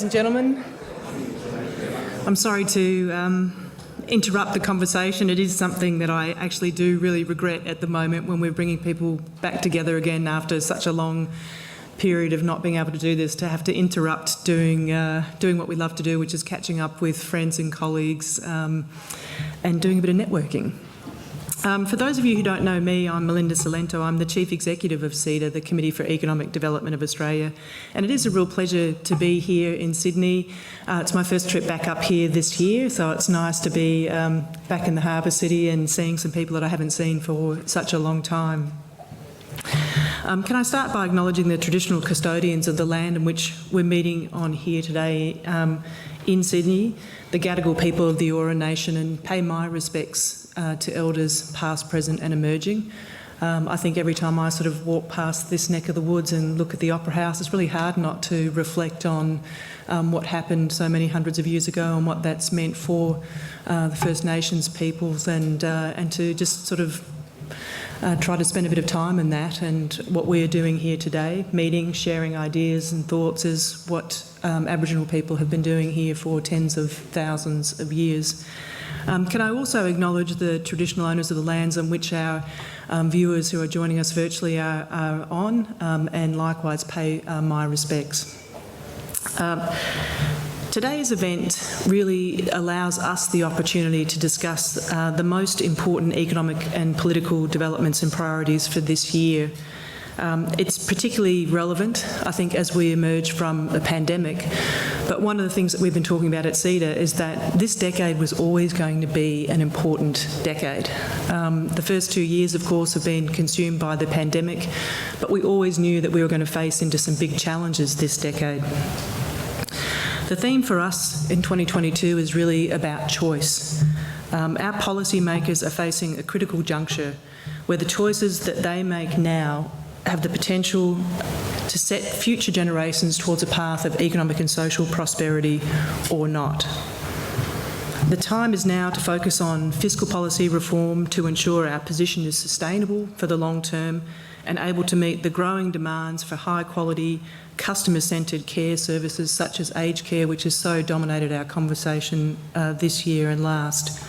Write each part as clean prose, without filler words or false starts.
Ladies and gentlemen, I'm sorry to interrupt the conversation. It is something that I actually do really regret at the moment when we're bringing people back together again after such a long period of not being able to do this, to have to interrupt doing what we love to do, which is catching up with friends and colleagues and doing a bit of networking. For those of you who don't know me, I'm Melinda Salento. I'm the Chief Executive of CEDA, the Committee for Economic Development of Australia, and it is a real pleasure to be here in Sydney. It's my first trip back up here this year, so it's nice to be back in the harbour city and seeing some people that I haven't seen for such a long time. Can I start by acknowledging the traditional custodians of the land in which we're meeting on here today in Sydney, the Gadigal people of the Eora Nation, and pay my respects to elders past, present and emerging. I think every time I sort of walk past this neck of the woods and look at the Opera House, it's really hard not to reflect on what happened so many hundreds of years ago and what that's meant for the First Nations peoples, and to just sort of try to spend a bit of time in that. And what we are doing here today, meeting, sharing ideas and thoughts, is what Aboriginal people have been doing here for tens of thousands of years. Can I also acknowledge the traditional owners of the lands on which our viewers who are joining us virtually are on, and likewise pay my respects. Today's event really allows us the opportunity to discuss the most important economic and political developments and priorities for this year. It's particularly relevant, I think, as we emerge from the pandemic. But one of the things that we've been talking about at CEDA is that this decade was always going to be an important decade. The first 2 years, of course, have been consumed by the pandemic, but we always knew that we were going to face into some big challenges this decade. The theme for us in 2022 is really about choice. Our policymakers are facing a critical juncture where the choices that they make now have the potential to set future generations towards a path of economic and social prosperity or not. The time is now to focus on fiscal policy reform to ensure our position is sustainable for the long term and able to meet the growing demands for high quality, customer-centred care services such as aged care, which has so dominated our conversation this year and last.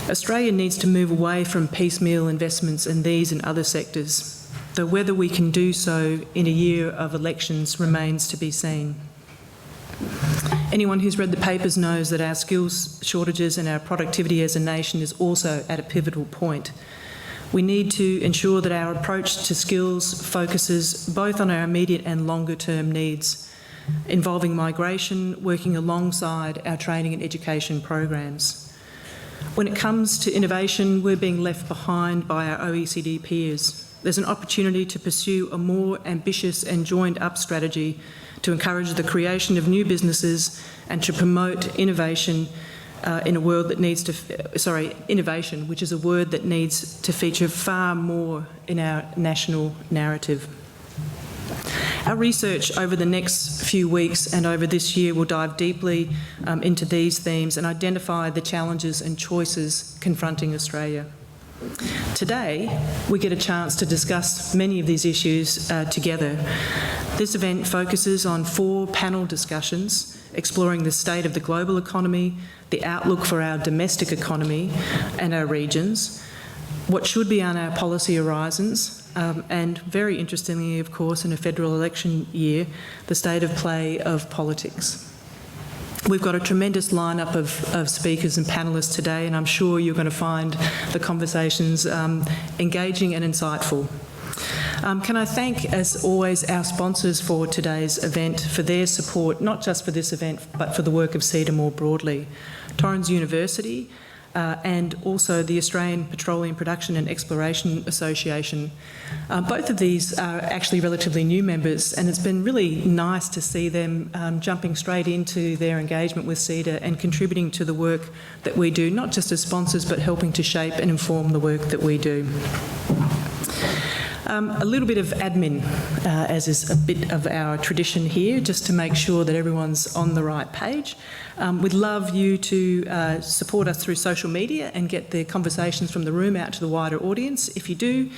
Australia needs to move away from piecemeal investments in these and other sectors, though whether we can do so in a year of elections remains to be seen. Anyone who's read the papers knows that our skills shortages and our productivity as a nation is also at a pivotal point. We need to ensure that our approach to skills focuses both on our immediate and longer term needs, involving migration, working alongside our training and education programs. When it comes to innovation, we're being left behind by our OECD peers. There's an opportunity to pursue a more ambitious and joined-up strategy to encourage the creation of new businesses and to promote innovation in a world that needs to, innovation, which is a word that needs to feature far more in our national narrative. Our research over the next few weeks and over this year will dive deeply into these themes and identify the challenges and choices confronting Australia. Today, we get a chance to discuss many of these issues together. This event focuses on 4 panel discussions exploring the state of the global economy, the outlook for our domestic economy and our regions, what should be on our policy horizons, and very interestingly, of course, in a federal election year, the state of play of politics. We've got a tremendous lineup of speakers and panellists today, and I'm sure you're going to find the conversations engaging and insightful. Can I thank, as always, our sponsors for today's event for their support, not just for this event, but for the work of CEDA more broadly. Torrens University and also the Australian Petroleum Production and Exploration Association. Both of these are actually relatively new members, and it's been really nice to see them jumping straight into their engagement with CEDA and contributing to the work that we do, not just as sponsors, but helping to shape and inform the work that we do. A little bit of admin, as is a bit of our tradition here, just to make sure that everyone's on the right page. We'd love you to support us through social media and get the conversations from the room out to the wider audience. If you do,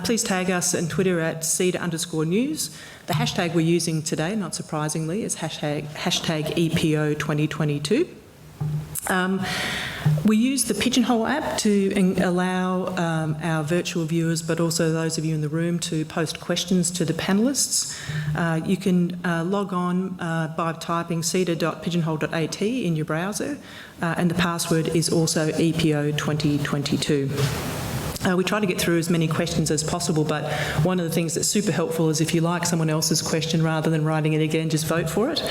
please tag us on Twitter at CEDA_news. The hashtag we're using today, not surprisingly, is hashtag EPO 2022. We use the Pigeonhole app to allow our virtual viewers, but also those of you in the room, to post questions to the panellists. You can log on by typing ceda.pigeonhole.at in your browser, and the password is also EPO 2022. We try to get through as many questions as possible, but one of the things that's super helpful is if you like someone else's question, rather than writing it again, just vote for it,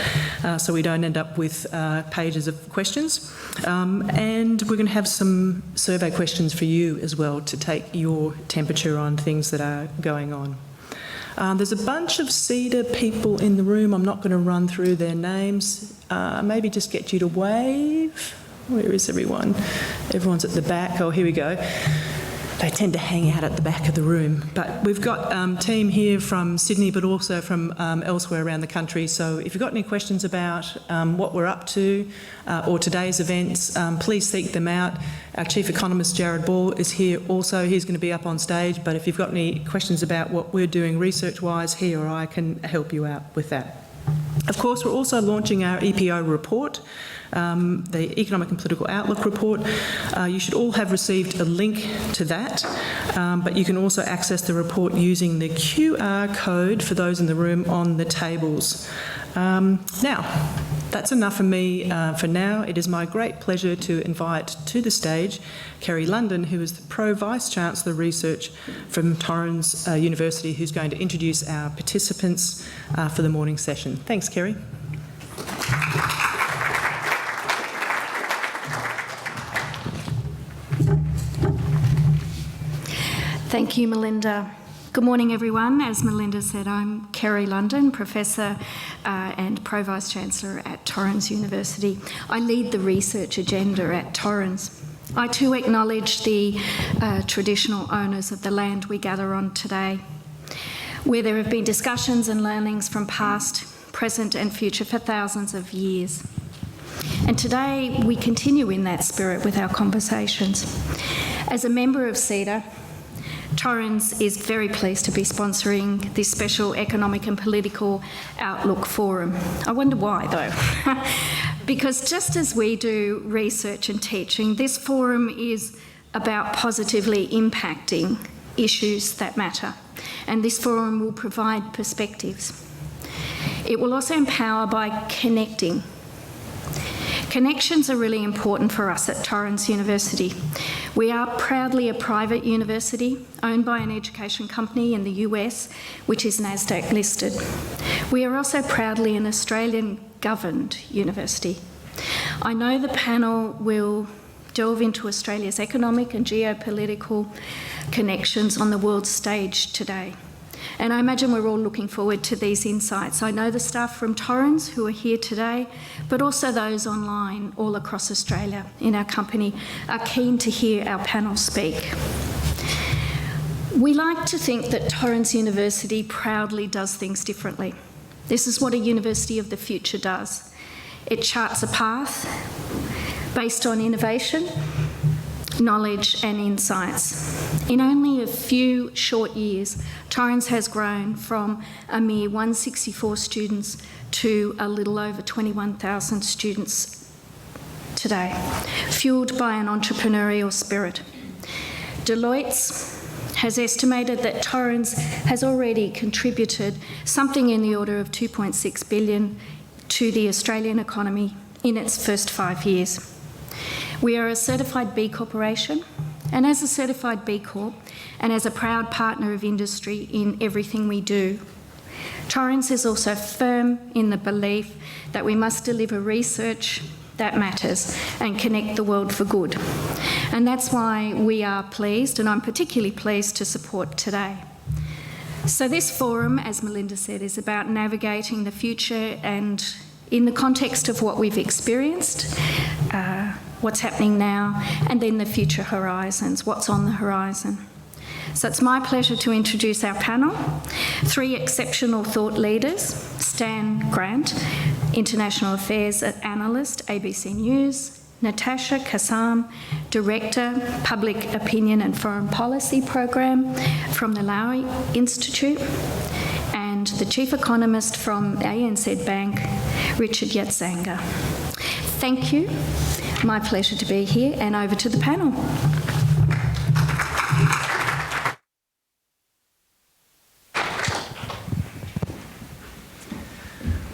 so we don't end up with pages of questions. And we're going to have some survey questions for you as well to take your temperature on things that are going on. There's a bunch of CEDA people in the room. I'm not going to run through their names. Maybe just get you to wave. Where is everyone? Everyone's at the back. Oh, here we go. They tend to hang out at the back of the room. But we've got a team here from Sydney, but also from elsewhere around the country. So if you've got any questions about what we're up to or today's events, please seek them out. Our Chief Economist, Jared Ball, is here also. He's going to be up on stage. But if you've got any questions about what we're doing research-wise, he or I can help you out with that. Of course, we're also launching our EPO report, the Economic and Political Outlook report. You should all have received a link to that, but you can also access the report using the QR code for those in the room on the tables. Now, that's enough for me for now. It is my great pleasure to invite to the stage Kerry London, who is the Pro-Vice-Chancellor Research from Torrens University, who's going to introduce our participants for the morning session. Thanks, Kerry. Thank you, Melinda. Good morning, everyone. As Melinda said, I'm Kerry London, Professor and Pro-Vice-Chancellor at Torrens University. I lead the research agenda at Torrens. I too acknowledge the traditional owners of the land we gather on today, where there have been discussions and learnings from past, present and future for thousands of years. And today we continue in that spirit with our conversations. As a member of CEDA, Torrens is very pleased to be sponsoring this special Economic and Political Outlook Forum. I wonder why, though. Because just as we do research and teaching, this forum is about positively impacting issues that matter. And this forum will provide perspectives. It will also empower by connecting. Connections are really important for us at Torrens University. We are proudly a private university owned by an education company in the US, which is NASDAQ listed. We are also proudly an Australian governed university. I know the panel will delve into Australia's economic and geopolitical connections on the world stage today. And I imagine we're all looking forward to these insights. I know the staff from Torrens who are here today, but also those online all across Australia in our company are keen to hear our panel speak. We like to think that Torrens University proudly does things differently. This is what a university of the future does. It charts a path based on innovation, knowledge and insights. In only a few short years, Torrens has grown from a mere 164 students to a little over 21,000 students today, fuelled by an entrepreneurial spirit. Deloitte has estimated that Torrens has already contributed something in the order of $2.6 billion to the Australian economy in its first 5 years. We are a certified B Corporation, and as a certified B Corp, and as a proud partner of industry in everything we do, Torrens is also firm in the belief that we must deliver research that matters and connect the world for good. And that's why we are pleased, and I'm particularly pleased to support today. So this forum, as Melinda said, is about navigating the future and in the context of what we've experienced, what's happening now, and then the future horizons, what's on the horizon. So it's my pleasure to introduce our panel. 3 exceptional thought leaders: Stan Grant, International Affairs Analyst, ABC News; Natasha Kassam, Director, Public Opinion and Foreign Policy Program from the Lowy Institute; and the Chief Economist from ANZ Bank, Richard Yatsanga. Thank you. My pleasure to be here, and over to the panel.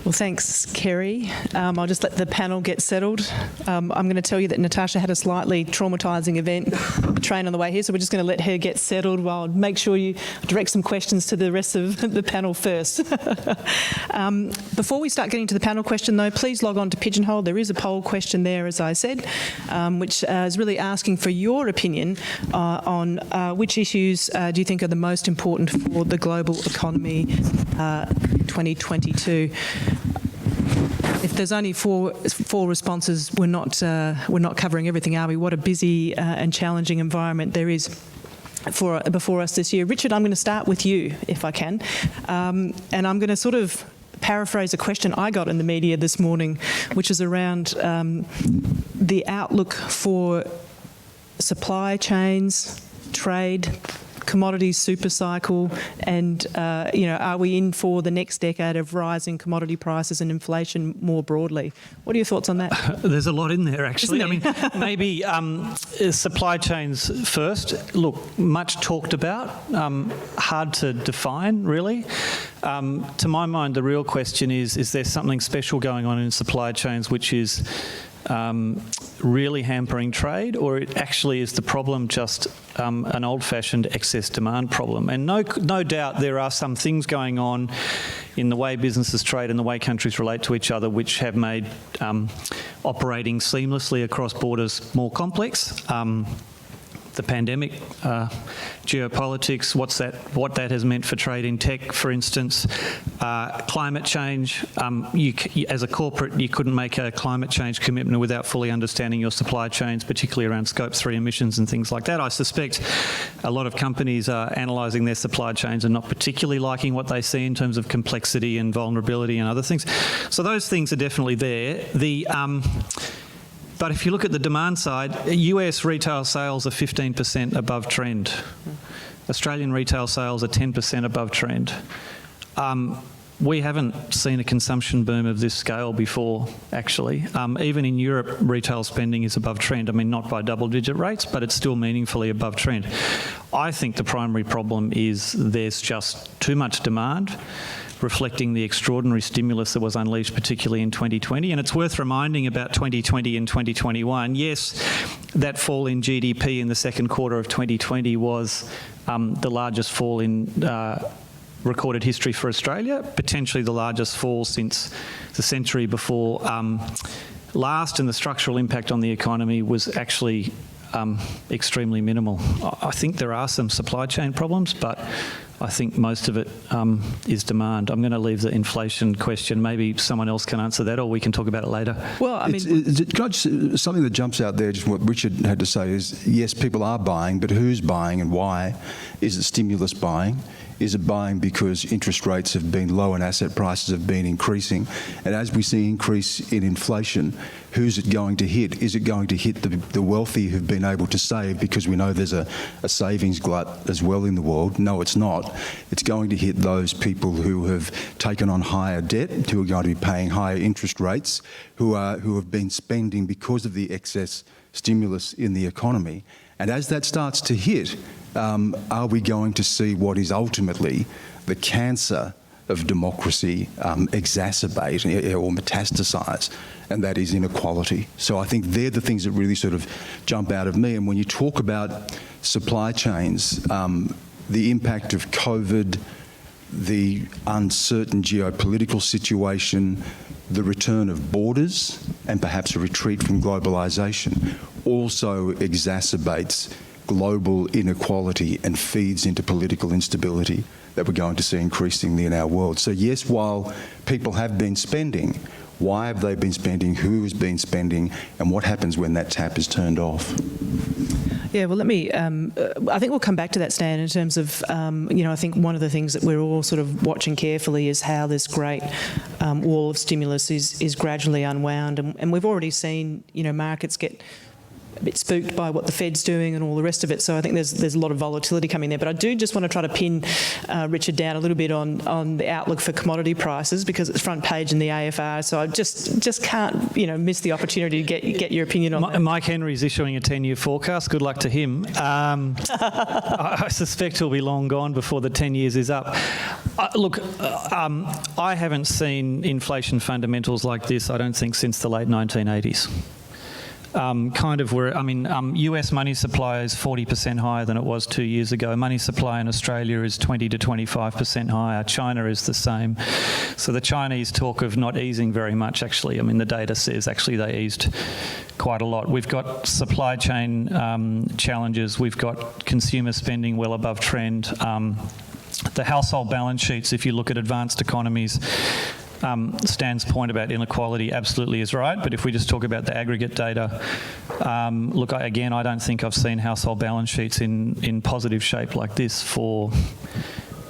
Well, thanks, Kerry. I'll just let the panel get settled. I'm going to tell you that Natasha had a slightly traumatising event, a train on the way here, so we're just going to let her get settled while make sure you direct some questions to the rest of the panel first. Before we start getting to the panel question, though, please log on to Pigeonhole. There is a poll question there, as I said, which is really asking for your opinion on which issues do you think are the most important for the global economy 2022. If there's only four responses, we're not covering everything, are we? What a busy and challenging environment there is before us this year. Richard, I'm going to start with you, if I can, and I'm going to sort of paraphrase a question I got in the media this morning, which is around the outlook for supply chains, trade, commodities super cycle, and are we in for the next decade of rising commodity prices and inflation more broadly? What are your thoughts on that? There's a lot in there, actually. I mean, maybe supply chains first. Look, much talked about, hard to define, really. To my mind, the real question is there something special going on in supply chains which is really hampering trade, or it actually is the problem just an old-fashioned excess demand problem? And no doubt there are some things going on in the way businesses trade and the way countries relate to each other which have made operating seamlessly across borders more complex. The pandemic, geopolitics, what that has meant for trade in tech, for instance, climate change. As a corporate, you couldn't make a climate change commitment without fully understanding your supply chains, particularly around Scope 3 emissions and things like that. I suspect a lot of companies are analysing their supply chains and not particularly liking what they see in terms of complexity and vulnerability and other things. So those things are definitely there. But if you look at the demand side, US retail sales are 15% above trend. Australian retail sales are 10% above trend. We haven't seen a consumption boom of this scale before, actually. Even in Europe, retail spending is above trend. I mean, not by double-digit rates, but it's still meaningfully above trend. I think the primary problem is there's just too much demand, reflecting the extraordinary stimulus that was unleashed, particularly in 2020. And it's worth reminding about 2020 and 2021. Yes, that fall in GDP in the second quarter of 2020 was the largest fall in recorded history for Australia, potentially the largest fall since the century before last, and the structural impact on the economy was actually extremely minimal. I think there are some supply chain problems, but I think most of it is demand. I'm going to leave the inflation question. Maybe someone else can answer that, or we can talk about it later. Well, I mean, something that jumps out there, just what Richard had to say is, yes, people are buying, but who's buying and why? Is it stimulus buying? Is it buying because interest rates have been low and asset prices have been increasing? And as we see increase in inflation, who's it going to hit? Is it going to hit the wealthy who've been able to save, because we know there's a savings glut as well in the world? No, it's not. It's going to hit those people who have taken on higher debt, who are going to be paying higher interest rates, who have been spending because of the excess stimulus in the economy. And as that starts to hit, are we going to see what is ultimately the cancer of democracy exacerbate or metastasise, and that is inequality? So I think they're the things that really sort of jump out of me. And when you talk about supply chains, the impact of COVID, the uncertain geopolitical situation, the return of borders, and perhaps a retreat from globalisation also exacerbates global inequality and feeds into political instability that we're going to see increasingly in our world. So yes, while people have been spending, why have they been spending, who has been spending, and what happens when that tap is turned off? Yeah, well, let me, I think we'll come back to that, Stan, in terms of, I think one of the things that we're all sort of watching carefully is how this great wall of stimulus is gradually unwound. And we've already seen, markets get a bit spooked by what the Fed's doing and all the rest of it. So I think there's a lot of volatility coming there. But I do just want to try to pin Richard down a little bit on the outlook for commodity prices, because it's front page in the AFR. So I just can't, miss the opportunity to get your opinion on that. Mike Henry's issuing a 10-year forecast. Good luck to him. I suspect he'll be long gone before the 10 years is up. I haven't seen inflation fundamentals like this, I don't think, since the late 1980s. US money supply is 40% higher than it was 2 years ago. Money supply in Australia is 20 to 25% higher. China is the same. So the Chinese talk of not easing very much, actually. The data says actually they eased quite a lot. We've got supply chain challenges. We've got consumer spending well above trend. The household balance sheets, if you look at advanced economies, Stan's point about inequality absolutely is right, but if we just talk about the aggregate data, I don't think I've seen household balance sheets in positive shape like this for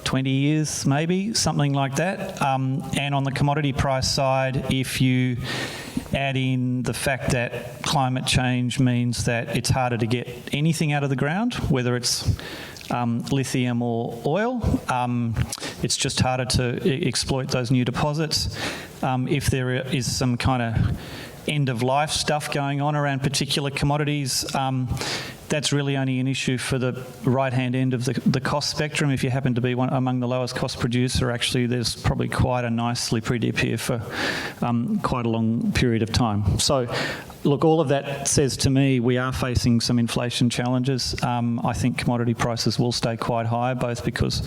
20 years, maybe, something like that. And on the commodity price side, if you add in the fact that climate change means that it's harder to get anything out of the ground, whether it's lithium or oil, it's just harder to exploit those new deposits. If there is some kind of end-of-life stuff going on around particular commodities, that's really only an issue for the right-hand end of the cost spectrum. If you happen to be among the lowest cost producer, actually there's probably quite a nice slippery dip here for quite a long period of time. So, look, all of that says to me we are facing some inflation challenges. I think commodity prices will stay quite high, both because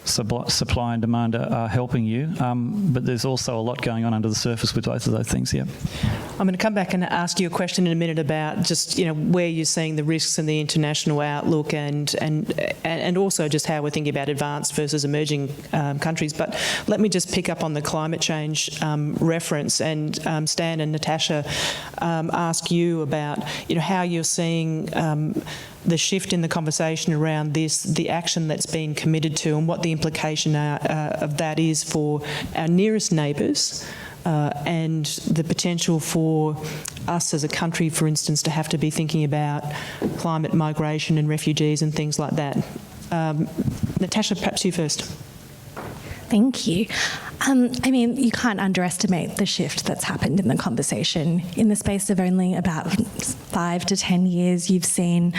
supply and demand are helping you, but there's also a lot going on under the surface with both of those things, yeah. I'm going to come back and ask you a question in a minute about just, where you're seeing the risks and the international outlook and also just how we're thinking about advanced versus emerging countries. But let me just pick up on the climate change reference, and Stan and Natasha ask you about, how you're seeing the shift in the conversation around this, the action that's been committed to, and what the implication of that is for our nearest neighbours, and the potential for us as a country, for instance, to have to be thinking about climate migration and refugees and things like that. Natasha, perhaps you first. Thank you. You can't underestimate the shift that's happened in the conversation. In the space of only about 5 to 10 years, you've seen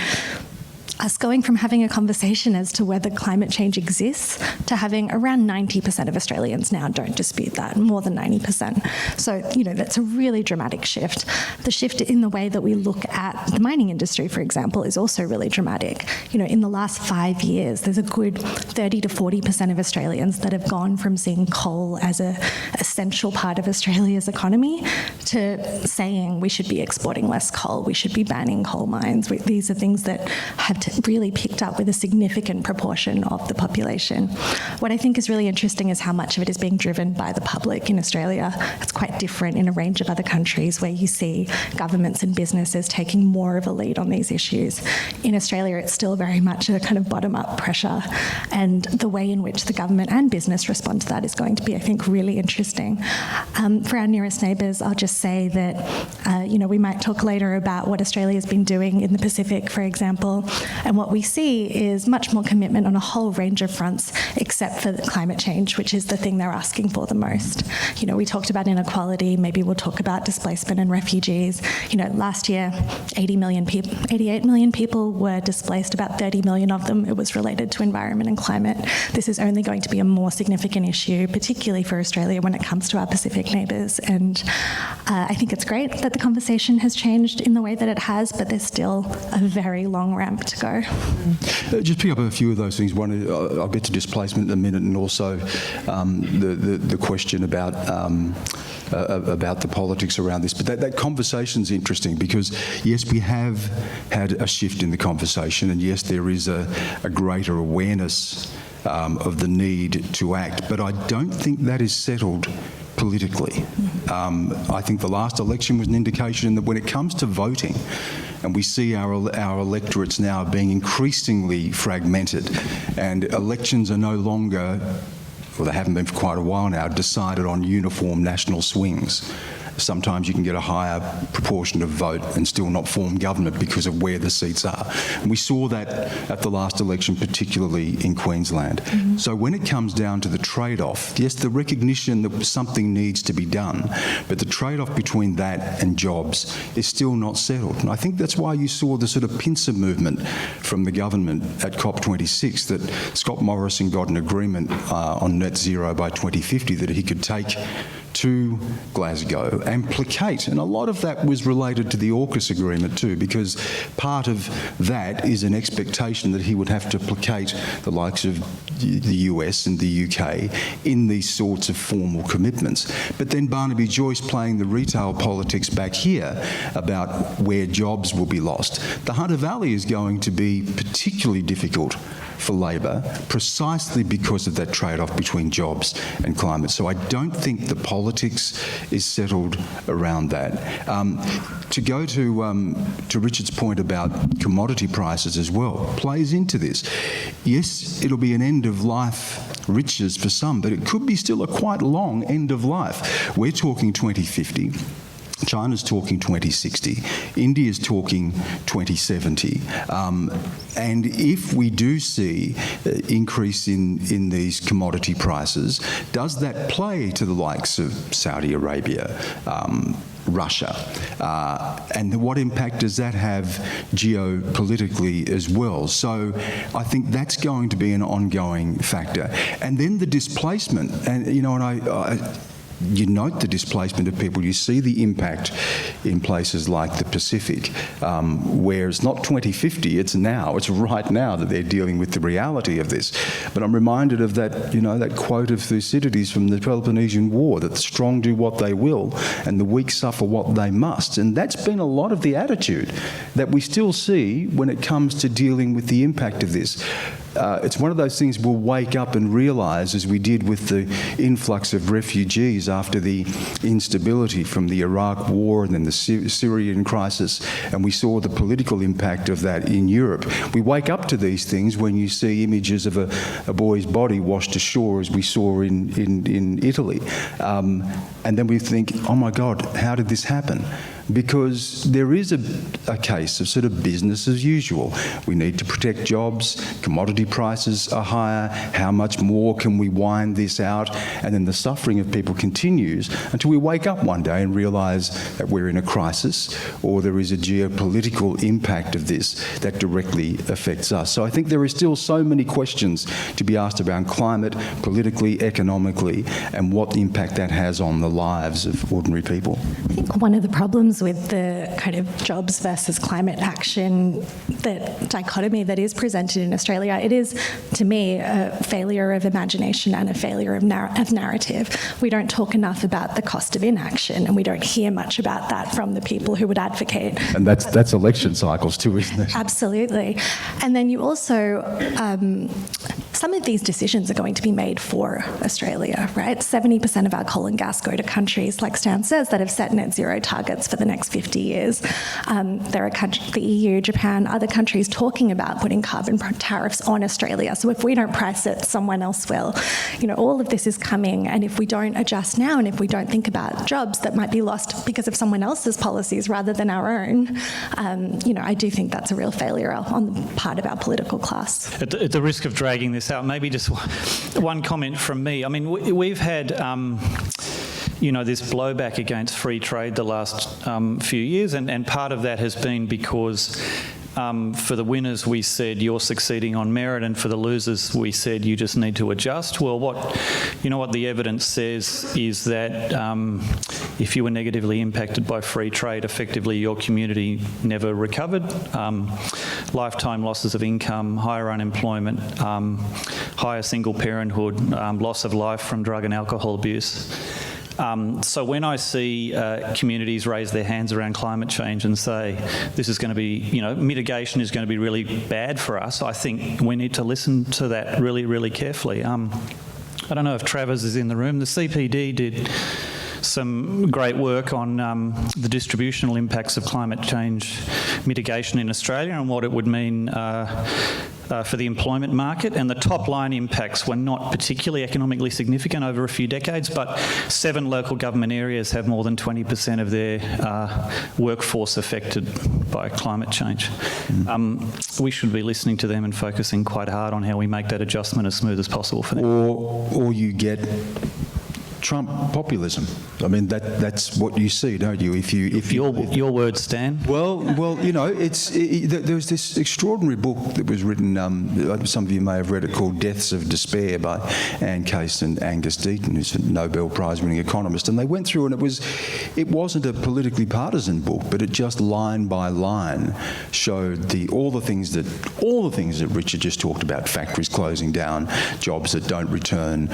us going from having a conversation as to whether climate change exists to having around 90% of Australians now don't dispute that, more than 90%. So, that's a really dramatic shift. The shift in the way that we look at the mining industry, for example, is also really dramatic. In the last 5 years, there's a good 30 to 40% of Australians that have gone from seeing coal as an essential part of Australia's economy to saying we should be exporting less coal, we should be banning coal mines. These are things that have really picked up with a significant proportion of the population. What I think is really interesting is how much of it is being driven by the public in Australia. It's quite different in a range of other countries where you see governments and businesses taking more of a lead on these issues. In Australia, it's still very much a kind of bottom-up pressure, and the way in which the government and business respond to that is going to be, I think, really interesting. For our nearest neighbours, I'll just say that, we might talk later about what Australia's been doing in the Pacific, for example. And what we see is much more commitment on a whole range of fronts, except for climate change, which is the thing they're asking for the most. We talked about inequality, maybe we'll talk about displacement and refugees. Last year, 88 million people were displaced, about 30 million of them, it was related to environment and climate. This is only going to be a more significant issue, particularly for Australia when it comes to our Pacific neighbours. And I think it's great that the conversation has changed in the way that it has, but there's still a very long ramp to go. Just pick up a few of those things. One, I'll get to displacement in a minute, and also the question about the politics around this. But that conversation's interesting because, yes, we have had a shift in the conversation, and yes, there is a greater awareness of the need to act. But I don't think that is settled politically. I think the last election was an indication that when it comes to voting, and we see our electorates now being increasingly fragmented, and elections are no longer, well, they haven't been for quite a while now, decided on uniform national swings. Sometimes you can get a higher proportion of vote and still not form government because of where the seats are. And we saw that at the last election, particularly in Queensland. So when it comes down to the trade-off, yes, the recognition that something needs to be done, but the trade-off between that and jobs is still not settled. And I think that's why you saw the sort of pincer movement from the government at COP26, that Scott Morrison got an agreement on net zero by 2050 that he could take to Glasgow and placate. And a lot of that was related to the AUKUS agreement too, because part of that is an expectation that he would have to placate the likes of the US and the UK in these sorts of formal commitments. But then Barnaby Joyce playing the retail politics back here about where jobs will be lost. The Hunter Valley is going to be particularly difficult for Labor precisely because of that trade-off between jobs and climate. So I don't think the politics is settled around that. To go to Richard's point about commodity prices as well, plays into this. Yes, it'll be an end-of-life riches for some, but it could be still a quite long end of life. We're talking 2050. China's talking 2060, India's talking 2070, and if we do see increase in these commodity prices, does that play to the likes of Saudi Arabia, Russia, and what impact does that have geopolitically as well? So I think that's going to be an ongoing factor. And then the displacement, and you know, and you note the displacement of people. You see the impact in places like the Pacific, where it's not 2050, it's now. It's right now that they're dealing with the reality of this. But I'm reminded of that, you know, that quote of Thucydides from the Peloponnesian War, that the strong do what they will and the weak suffer what they must. And that's been a lot of the attitude that we still see when it comes to dealing with the impact of this. It's one of those things we'll wake up and realise, as we did with the influx of refugees after the instability from the Iraq war and then the Syrian crisis, and we saw the political impact of that in Europe. We wake up to these things when you see images of a boy's body washed ashore, as we saw in Italy. And then we think, oh my God, how did this happen? Because there is a case of sort of business as usual. We need to protect jobs, commodity prices are higher, how much more can we wind this out? And then the suffering of people continues until we wake up one day and realise that we're in a crisis, or there is a geopolitical impact of this that directly affects us. So I think there is still so many questions to be asked around climate, politically, economically, and what impact that has on the lives of ordinary people. I think one of the problems with the kind of jobs versus climate action, that dichotomy that is presented in Australia, it is, to me, a failure of imagination and a failure of narrative. We don't talk enough about the cost of inaction, and we don't hear much about that from the people who would advocate. And that's election cycles too, isn't it? Absolutely. And then you also, some of these decisions are going to be made for Australia, right? 70% of our coal and gas go to countries, like Stan says, that have set net zero targets for the next 50 years. There are the EU, Japan, other countries talking about putting carbon tariffs on Australia. So if we don't price it, someone else will. You know, all of this is coming, and if we don't adjust now, and if we don't think about jobs that might be lost because of someone else's policies rather than our own, you know, I do think that's a real failure on the part of our political class. At the risk of dragging this out, maybe just one comment from me. I mean, we've had you know, this blowback against free trade the last few years, and part of that has been because for the winners we said you're succeeding on merit, and for the losers we said you just need to adjust. Well, what the evidence says is that if you were negatively impacted by free trade, effectively your community never recovered. Lifetime losses of income, higher unemployment, higher single parenthood, loss of life from drug and alcohol abuse. So when I see communities raise their hands around climate change and say this is going to be, you know, mitigation is going to be really bad for us, I think we need to listen to that really, really carefully. I don't know if Travers is in the room. The CPD did some great work on the distributional impacts of climate change mitigation in Australia and what it would mean for the employment market, and the top line impacts were not particularly economically significant over a few decades, but 7 local government areas have more than 20% of their workforce affected by climate change. We should be listening to them and focusing quite hard on how we make that adjustment as smooth as possible for them. Or you get Trump populism. I mean, that's what you see, don't you? If your words, Stan. Well, you know, there was this extraordinary book that was written. Some of you may have read it, called "Deaths of Despair" by Anne Case and Angus Deaton, who's a Nobel Prize-winning economist. And they went through, and it wasn't a politically partisan book, but it just line by line showed all the things that Richard just talked about: factories closing down, jobs that don't return,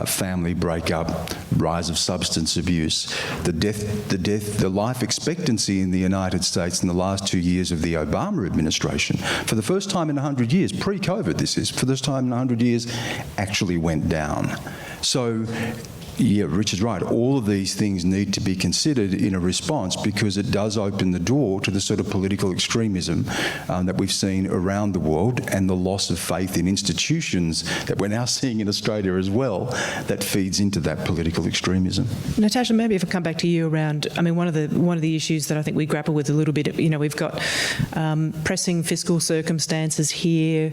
family breakup, rise of substance abuse, the life expectancy in the United States in the last 2 years of the Obama administration, for the first time in 100 years, pre-COVID this is, for the first time in 100 years, actually went down. So, yeah, Richard's right. All of these things need to be considered in a response, because it does open the door to the sort of political extremism that we've seen around the world, and the loss of faith in institutions that we're now seeing in Australia as well, that feeds into that political extremism. Natasha, maybe if I come back to you around, I mean, one of the issues that I think we grapple with a little bit, you know, we've got pressing fiscal circumstances here.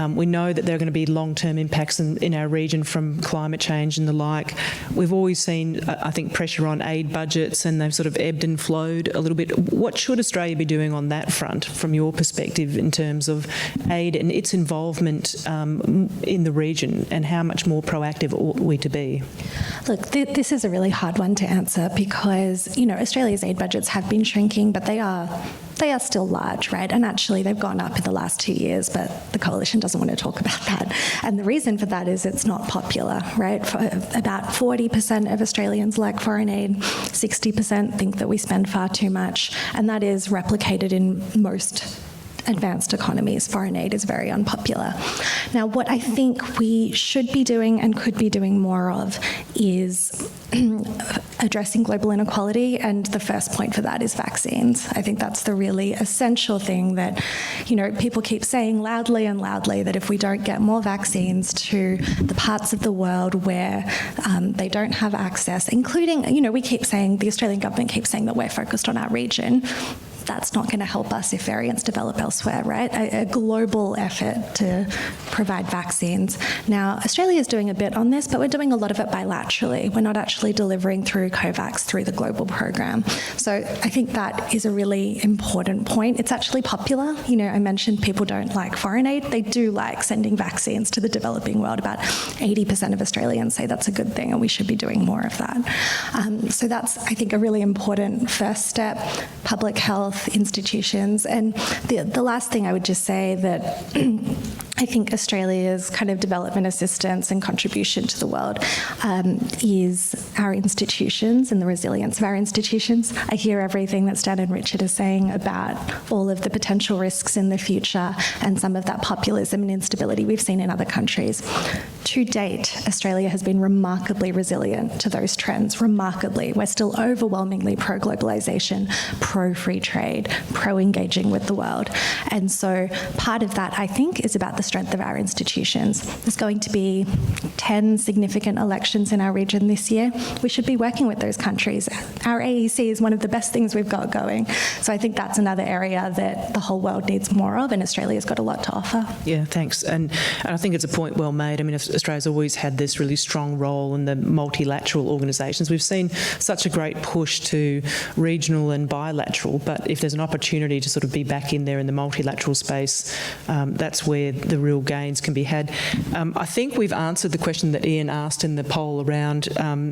We know that there are going to be long-term impacts in our region from climate change and the like. We've always seen, I think, pressure on aid budgets, and they've sort of ebbed and flowed a little bit. What should Australia be doing on that front, from your perspective, in terms of aid and its involvement in the region, and how much more proactive ought we to be? Look, this is a really hard one to answer, because, you know, Australia's aid budgets have been shrinking, but they are still large, right? And actually they've gone up in the last 2 years, but the coalition doesn't want to talk about that. And the reason for that is it's not popular, right? About 40% of Australians like foreign aid, 60% think that we spend far too much, and that is replicated in most advanced economies. Foreign aid is very unpopular. Now, what I think we should be doing and could be doing more of is addressing global inequality, and the first point for that is vaccines. I think that's the really essential thing that, you know, people keep saying loudly and loudly, that if we don't get more vaccines to the parts of the world where they don't have access, including, you know, we keep saying, the Australian government keeps saying that we're focused on our region. That's not going to help us if variants develop elsewhere, right? A global effort to provide vaccines. Now, Australia is doing a bit on this, but we're doing a lot of it bilaterally. We're not actually delivering through COVAX, through the global program. So I think that is a really important point. It's actually popular. You know, I mentioned people don't like foreign aid. They do like sending vaccines to the developing world. About 80% of Australians say that's a good thing, and we should be doing more of that. So that's, I think, a really important first step. Public health, institutions. And the last thing I would just say, that I think Australia's kind of development assistance and contribution to the world is our institutions and the resilience of our institutions. I hear everything that Stan and Richard are saying about all of the potential risks in the future and some of that populism and instability we've seen in other countries. To date, Australia has been remarkably resilient to those trends, remarkably. We're still overwhelmingly pro-globalisation, pro-free trade, pro-engaging with the world. And so part of that, I think, is about the strength of our institutions. There's going to be 10 significant elections in our region this year. We should be working with those countries. Our AEC is one of the best things we've got going. So I think that's another area that the whole world needs more of, and Australia's got a lot to offer. Yeah, thanks. And I think it's a point well made. I mean, Australia's always had this really strong role in the multilateral organisations. We've seen such a great push to regional and bilateral, but if there's an opportunity to sort of be back in there in the multilateral space, that's where the real gains can be had. I think we've answered the question that Ian asked in the poll around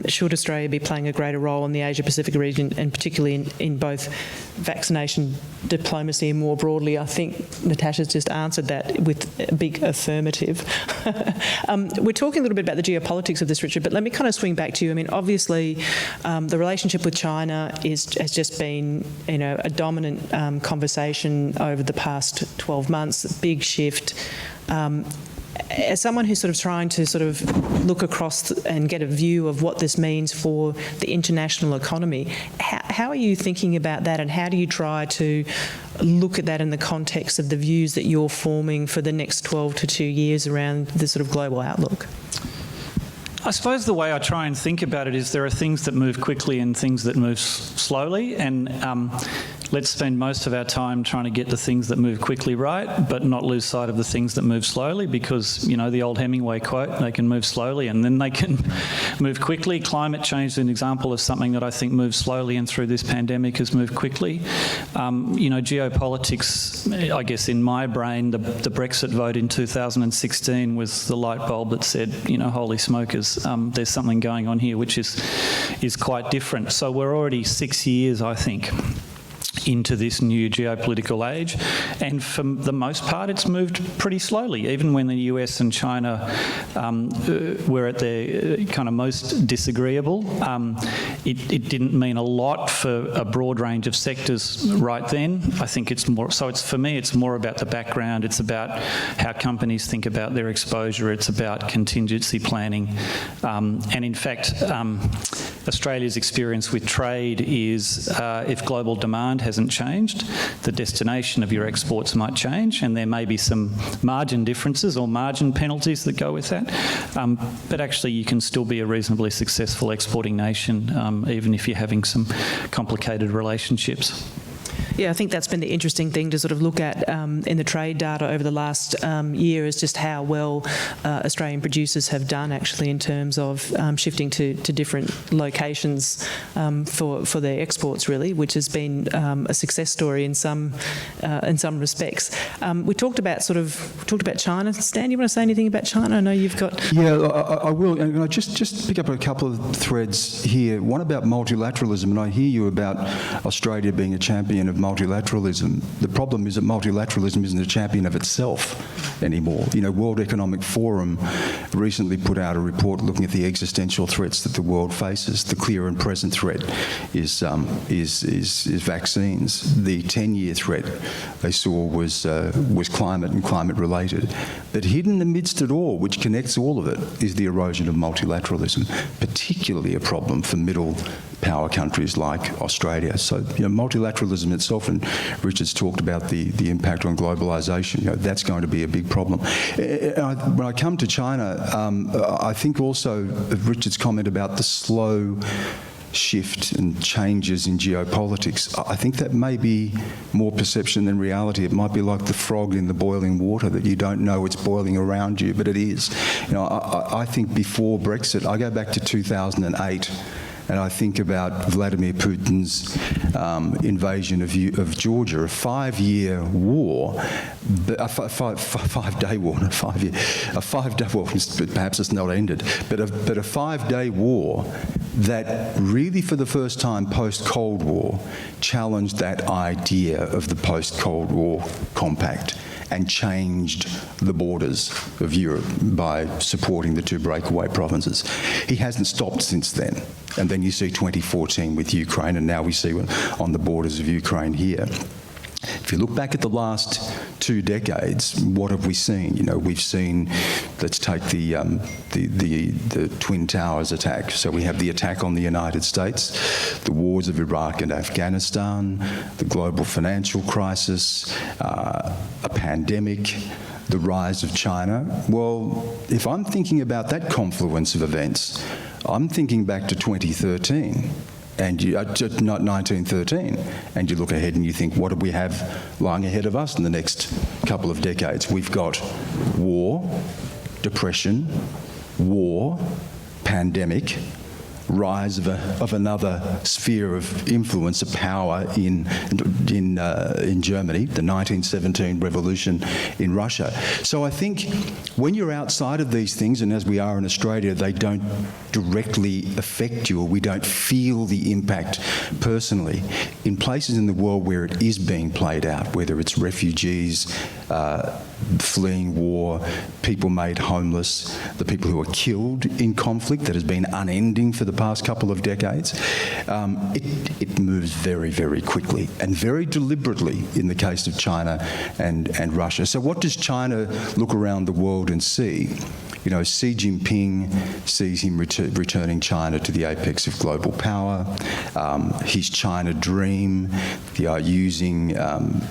should Australia be playing a greater role in the Asia-Pacific region, and particularly in both vaccination diplomacy and more broadly. I think Natasha's just answered that with a big affirmative. We're talking a little bit about the geopolitics of this, Richard, but let me kind of swing back to you. I mean, obviously, the relationship with China has just been, you know, a dominant conversation over the past 12 months, a big shift. as someone who's sort of trying to sort of look across and get a view of what this means for the international economy, how are you thinking about that, and how do you try to look at that in the context of the views that you're forming for the next 12 to 2 years around the sort of global outlook? I suppose the way I try and think about it is there are things that move quickly and things that move slowly, and let's spend most of our time trying to get the things that move quickly right, but not lose sight of the things that move slowly, because, you know, the old Hemingway quote, they can move slowly and then they can move quickly. Climate change is an example of something that I think moves slowly, and through this pandemic has moved quickly. You know, geopolitics, I guess in my brain, the Brexit vote in 2016 was the light bulb that said, you know, holy smokers, there's something going on here which is quite different. So we're already 6 years, I think, into this new geopolitical age, and for the most part it's moved pretty slowly. Even when the US and China were at their kind of most disagreeable, it didn't mean a lot for a broad range of sectors right then. I think it's more, so it's, for me, it's more about the background, it's about how companies think about their exposure, it's about contingency planning, and in fact Australia's experience with trade is if global demand hasn't changed, the destination of your exports might change, and there may be some margin differences or margin penalties that go with that. But actually you can still be a reasonably successful exporting nation, even if you're having some complicated relationships. Yeah, I think that's been the interesting thing to sort of look at in the trade data over the last year, is just how well Australian producers have done actually in terms of shifting to different locations for their exports, really, which has been a success story in some respects. We talked about China. Stan, you want to say anything about China? I know you've got. Yeah, I will. And I just pick up a couple of threads here. One about multilateralism, and I hear you about Australia being a champion of multilateralism. The problem is that multilateralism isn't a champion of itself anymore. You know, World Economic Forum recently put out a report looking at the existential threats that the world faces. The clear and present threat is vaccines. The 10-year threat they saw was climate and climate related. But hidden amidst it all, which connects all of it, is the erosion of multilateralism, particularly a problem for middle power countries like Australia. So, you know, multilateralism itself, and Richard's talked about the impact on globalisation, you know, that's going to be a big problem. When I come to China, I think also Richard's comment about the slow shift and changes in geopolitics, I think that may be more perception than reality. It might be like the frog in the boiling water, that you don't know it's boiling around you, but it is. You know, I think before Brexit, I go back to 2008, and I think about Vladimir Putin's invasion of Georgia, a 5-year war, a 5-day war, not 5 year, a 5-day war. Perhaps it's not ended, but a 5-day war that really, for the first time post-Cold War, challenged that idea of the post-Cold War compact and changed the borders of Europe by supporting the 2 breakaway provinces. He hasn't stopped since then. And then you see 2014 with Ukraine, and now we see on the borders of Ukraine here. If you look back at the last 2 decades, what have we seen? You know, we've seen, let's take the Twin Towers attack. So we have the attack on the United States, the wars of Iraq and Afghanistan, the global financial crisis, a pandemic, the rise of China. Well, if I'm thinking about that confluence of events, I'm thinking back to 2013. And not 1913, and you look ahead and you think, what do we have lying ahead of us in the next couple of decades? We've got war, depression, war, pandemic, rise of another sphere of influence, of power in Germany, the 1917 revolution in Russia. So I think when you're outside of these things, and as we are in Australia, they don't directly affect you, or we don't feel the impact personally. In places in the world where it is being played out, whether it's refugees, fleeing war, people made homeless, the people who were killed in conflict that has been unending for the past couple of decades, it moves very, very quickly and very deliberately in the case of China and Russia. So what does China look around the world and see? You know, Xi Jinping sees him returning China to the apex of global power. His China dream, using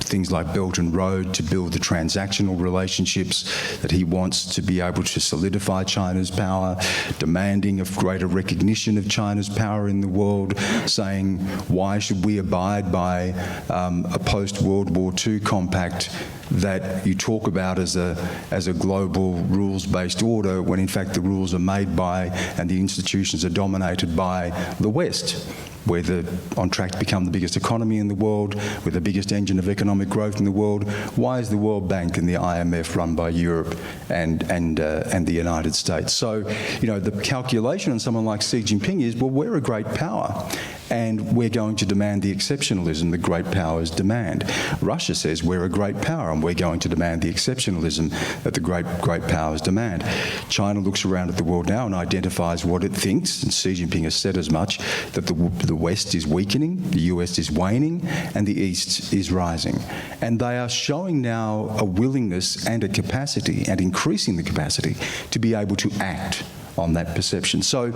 things like Belt and Road to build the transactional relationships that he wants to be able to solidify China's power, demanding of greater recognition of China's power in the world, saying, why should we abide by a post-World War II compact that you talk about as a global rules-based order when in fact the rules are made by and the institutions are dominated by the West. We're on track to become the biggest economy in the world, we're the biggest engine of economic growth in the world. Why is the World Bank and the IMF run by Europe and the United States? So, you know, the calculation on someone like Xi Jinping is, well, we're a great power, and we're going to demand the exceptionalism that great powers demand. Russia says we're a great power, and we're going to demand the exceptionalism that the great powers demand. China looks around at the world now and identifies what it thinks, and Xi Jinping has said as much, that the West is weakening, the US is waning, and the East is rising. And they are showing now a willingness and a capacity, and increasing the capacity, to be able to act on that perception. So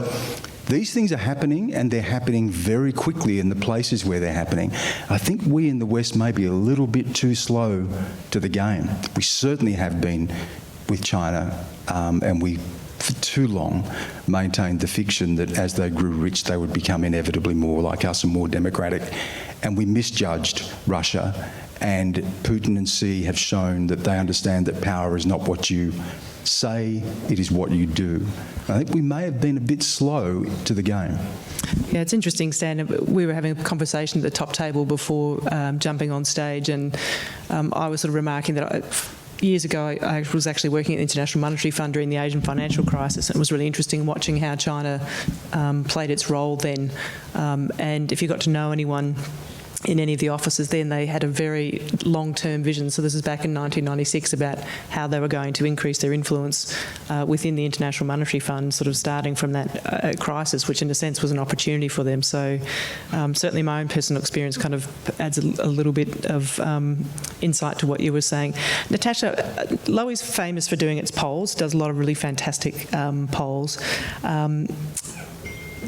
these things are happening, and they're happening very quickly in the places where they're happening. I think we in the West may be a little bit too slow to the game. We certainly have been with China, and we for too long maintained the fiction that as they grew rich they would become inevitably more like us and more democratic, and we misjudged Russia, and Putin and Xi have shown that they understand that power is not what you say, it is what you do. I think we may have been a bit slow to the game. Yeah, it's interesting, Stan. We were having a conversation at the top table before jumping on stage, and I was sort of remarking that years ago, I was actually working at the International Monetary Fund during the Asian financial crisis, and it was really interesting watching how China played its role then. And if you got to know anyone in any of the offices then, they had a very long-term vision. So this is back in 1996 about how they were going to increase their influence within the International Monetary Fund, sort of starting from that crisis, which in a sense was an opportunity for them. So certainly my own personal experience kind of adds a little bit of insight to what you were saying. Natasha, Lowy is famous for doing its polls, does a lot of really fantastic polls.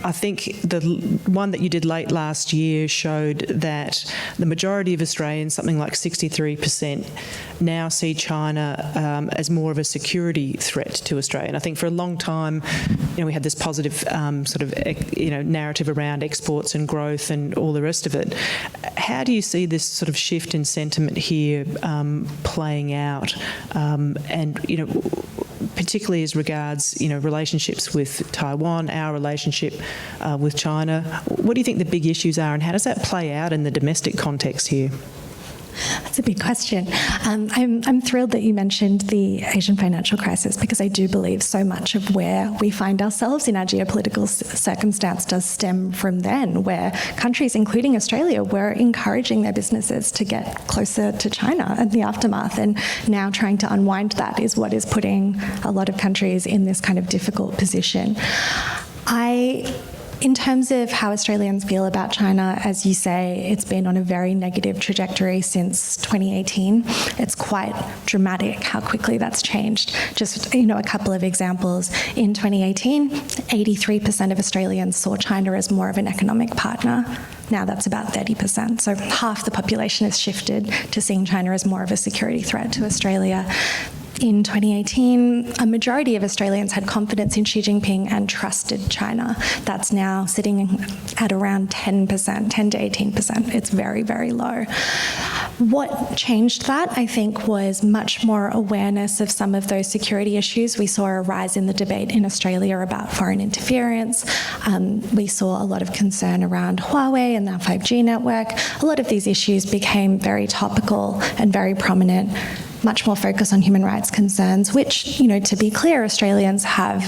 I think the one that you did late last year showed that the majority of Australians, something like 63%, now see China as more of a security threat to Australia. And I think for a long time, you know, we had this positive sort of, you know, narrative around exports and growth and all the rest of it. How do you see this sort of shift in sentiment here playing out? And, you know, particularly as regards, you know, relationships with Taiwan, our relationship with China. What do you think the big issues are, and how does that play out in the domestic context here? That's a big question. I'm thrilled that you mentioned the Asian financial crisis, because I do believe so much of where we find ourselves in our geopolitical circumstance does stem from then, where countries, including Australia, were encouraging their businesses to get closer to China in the aftermath, and now trying to unwind that is what is putting a lot of countries in this kind of difficult position. In terms of how Australians feel about China, as you say, it's been on a very negative trajectory since 2018. It's quite dramatic how quickly that's changed. Just, you know, a couple of examples. In 2018, 83% of Australians saw China as more of an economic partner. Now that's about 30%. So half the population has shifted to seeing China as more of a security threat to Australia. In 2018, a majority of Australians had confidence in Xi Jinping and trusted China. That's now sitting at around 10%, 10 to 18%. It's very, very low. What changed that, I think, was much more awareness of some of those security issues. We saw a rise in the debate in Australia about foreign interference. We saw a lot of concern around Huawei and their 5G network. A lot of these issues became very topical and very prominent, much more focus on human rights concerns, which, you know, to be clear, Australians have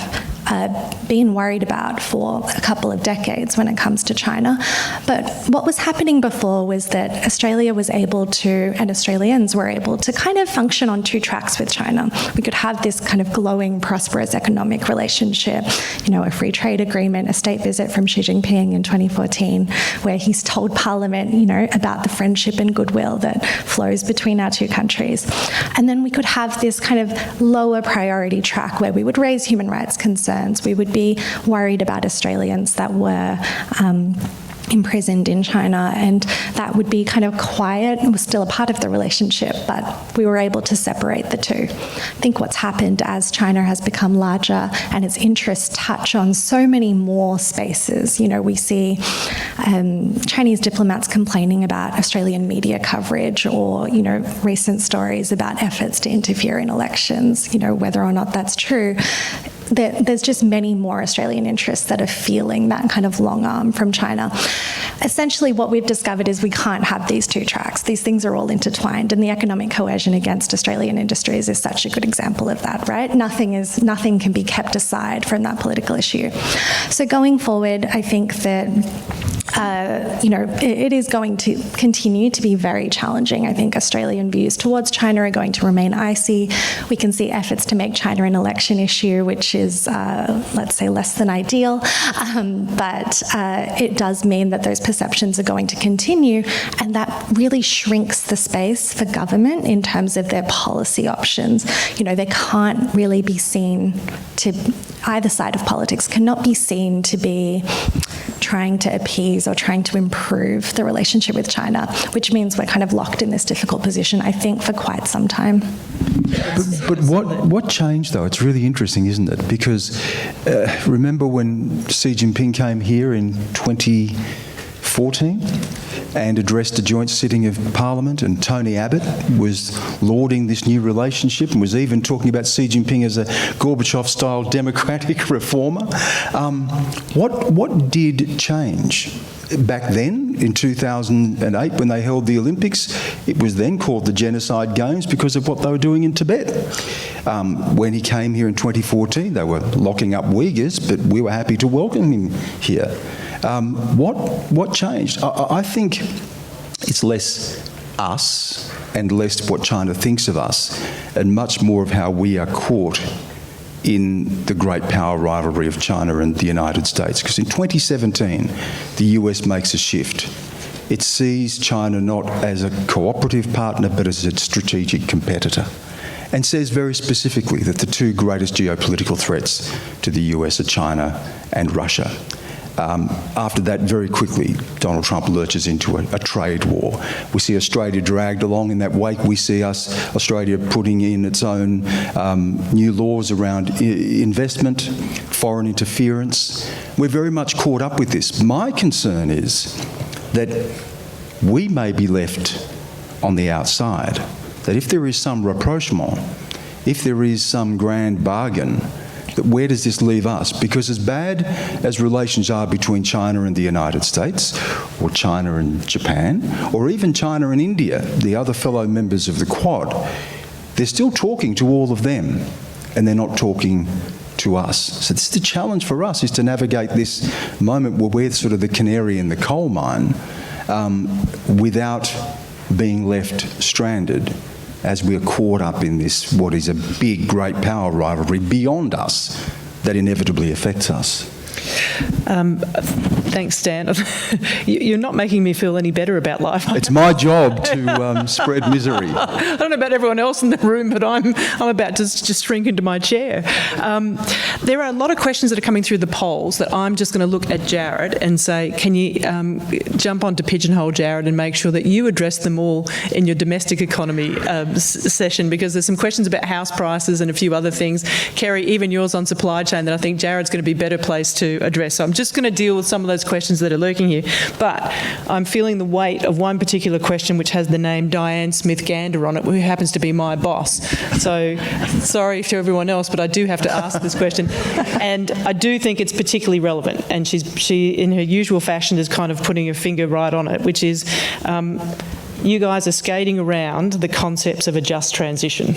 been worried about for a couple of decades when it comes to China. But what was happening before was that Australia was able to, and Australians were able to kind of function on two tracks with China. We could have this kind of glowing, prosperous economic relationship, you know, a free trade agreement, a state visit from Xi Jinping in 2014, where he's told Parliament, you know, about the friendship and goodwill that flows between our two countries. And then we could have this kind of lower priority track where we would raise human rights concerns. We would be worried about Australians that were imprisoned in China, and that would be kind of quiet. It was still a part of the relationship, but we were able to separate the two. I think what's happened as China has become larger and its interests touch on so many more spaces. You know, we see Chinese diplomats complaining about Australian media coverage, or, you know, recent stories about efforts to interfere in elections, you know, whether or not that's true. There's just many more Australian interests that are feeling that kind of long arm from China. Essentially, what we've discovered is we can't have these two tracks. These things are all intertwined, and the economic coercion against Australian industries is such a good example of that, right? Nothing can be kept aside from that political issue. So going forward, I think that you know, it is going to continue to be very challenging. I think Australian views towards China are going to remain icy. We can see efforts to make China an election issue, which is, let's say, less than ideal. But it does mean that those perceptions are going to continue, and that really shrinks the space for government in terms of their policy options. You know, they can't really be seen to, either side of politics cannot be seen to be trying to appease or trying to improve the relationship with China, which means we're kind of locked in this difficult position, I think, for quite some time. But what changed, though? It's really interesting, isn't it? Because remember when Xi Jinping came here in 2014 and addressed a joint sitting of Parliament, and Tony Abbott was lauding this new relationship and was even talking about Xi Jinping as a Gorbachev-style democratic reformer. What did change? Back then, in 2008, when they held the Olympics, it was then called the Genocide Games because of what they were doing in Tibet. When he came here in 2014, they were locking up Uyghurs, but we were happy to welcome him here. What changed? I think it's less us and less what China thinks of us, and much more of how we are caught in the great power rivalry of China and the United States. Because in 2017, the US makes a shift. It sees China not as a cooperative partner, but as a strategic competitor, and says very specifically that the two greatest geopolitical threats to the US are China and Russia. After that, very quickly, Donald Trump lurches into a trade war. We see Australia dragged along in that wake. We see Australia putting in its own new laws around investment, foreign interference. We're very much caught up with this. My concern is that we may be left on the outside, that if there is some rapprochement, if there is some grand bargain, where does this leave us? Because as bad as relations are between China and the United States, or China and Japan, or even China and India, the other fellow members of the Quad, they're still talking to all of them, and they're not talking to us. So this is the challenge for us, is to navigate this moment where we're sort of the canary in the coal mine, without being left stranded as we're caught up in this, what is a big, great power rivalry beyond us that inevitably affects us. Thanks, Stan. You're not making me feel any better about life. It's my job to spread misery. I don't know about everyone else in the room, but I'm about to just shrink into my chair. There are a lot of questions that are coming through the polls that I'm just going to look at Jared and say, can you jump onto Pigeonhole, Jared, and make sure that you address them all in your domestic economy session, because there's some questions about house prices and a few other things. Kerry, even yours on supply chain that I think Jared's going to be better placed to address. So I'm just going to deal with some of those questions that are lurking here. But I'm feeling the weight of one particular question which has the name Diane Smith-Gander on it, who happens to be my boss. So sorry to everyone else, but I do have to ask this question. And I do think it's particularly relevant. And she in her usual fashion, is kind of putting her finger right on it, which is you guys are skating around the concepts of a just transition.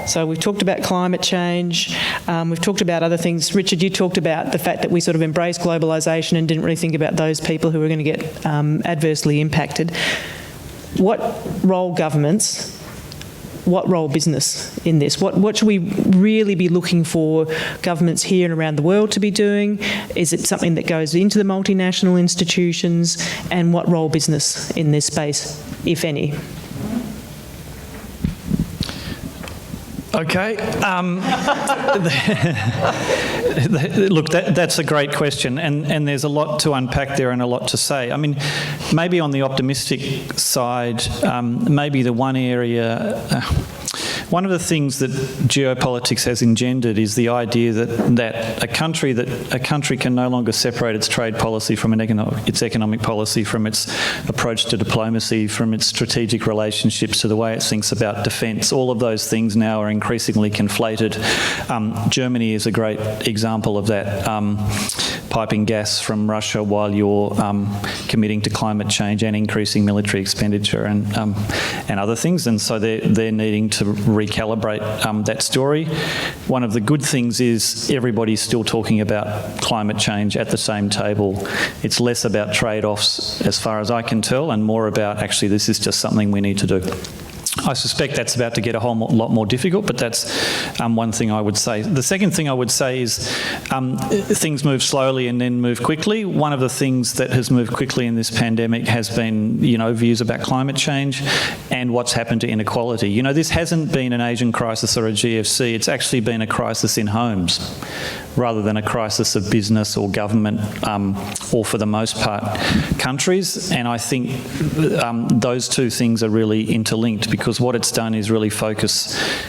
So we've talked about climate change, we've talked about other things. Richard, you talked about the fact that we sort of embraced globalisation and didn't really think about those people who were going to get adversely impacted. What role governments, what role business in this? What should we really be looking for governments here and around the world to be doing? Is it something that goes into the multinational institutions? And what role business in this space, if any? Okay. Look, that's a great question, and there's a lot to unpack there and a lot to say. I mean, maybe on the optimistic side, maybe the one area... one of the things that geopolitics has engendered is the idea that a country can no longer separate its trade policy from its economic policy, from its approach to diplomacy, from its strategic relationships to the way it thinks about defence. All of those things now are increasingly conflated. Germany is a great example of that. Piping gas from Russia while you're committing to climate change and increasing military expenditure and other things, and so they're needing to recalibrate that story. One of the good things is everybody's still talking about climate change at the same table. It's less about trade-offs, as far as I can tell, and more about actually this is just something we need to do. I suspect that's about to get a whole lot more difficult, but that's one thing I would say. The second thing I would say is things move slowly and then move quickly. One of the things that has moved quickly in this pandemic has been, views about climate change and what's happened to inequality. This hasn't been an Asian crisis or a GFC. It's actually been a crisis in homes rather than a crisis of business or government or, for the most part, countries. And I think those two things are really interlinked, because what it's done is really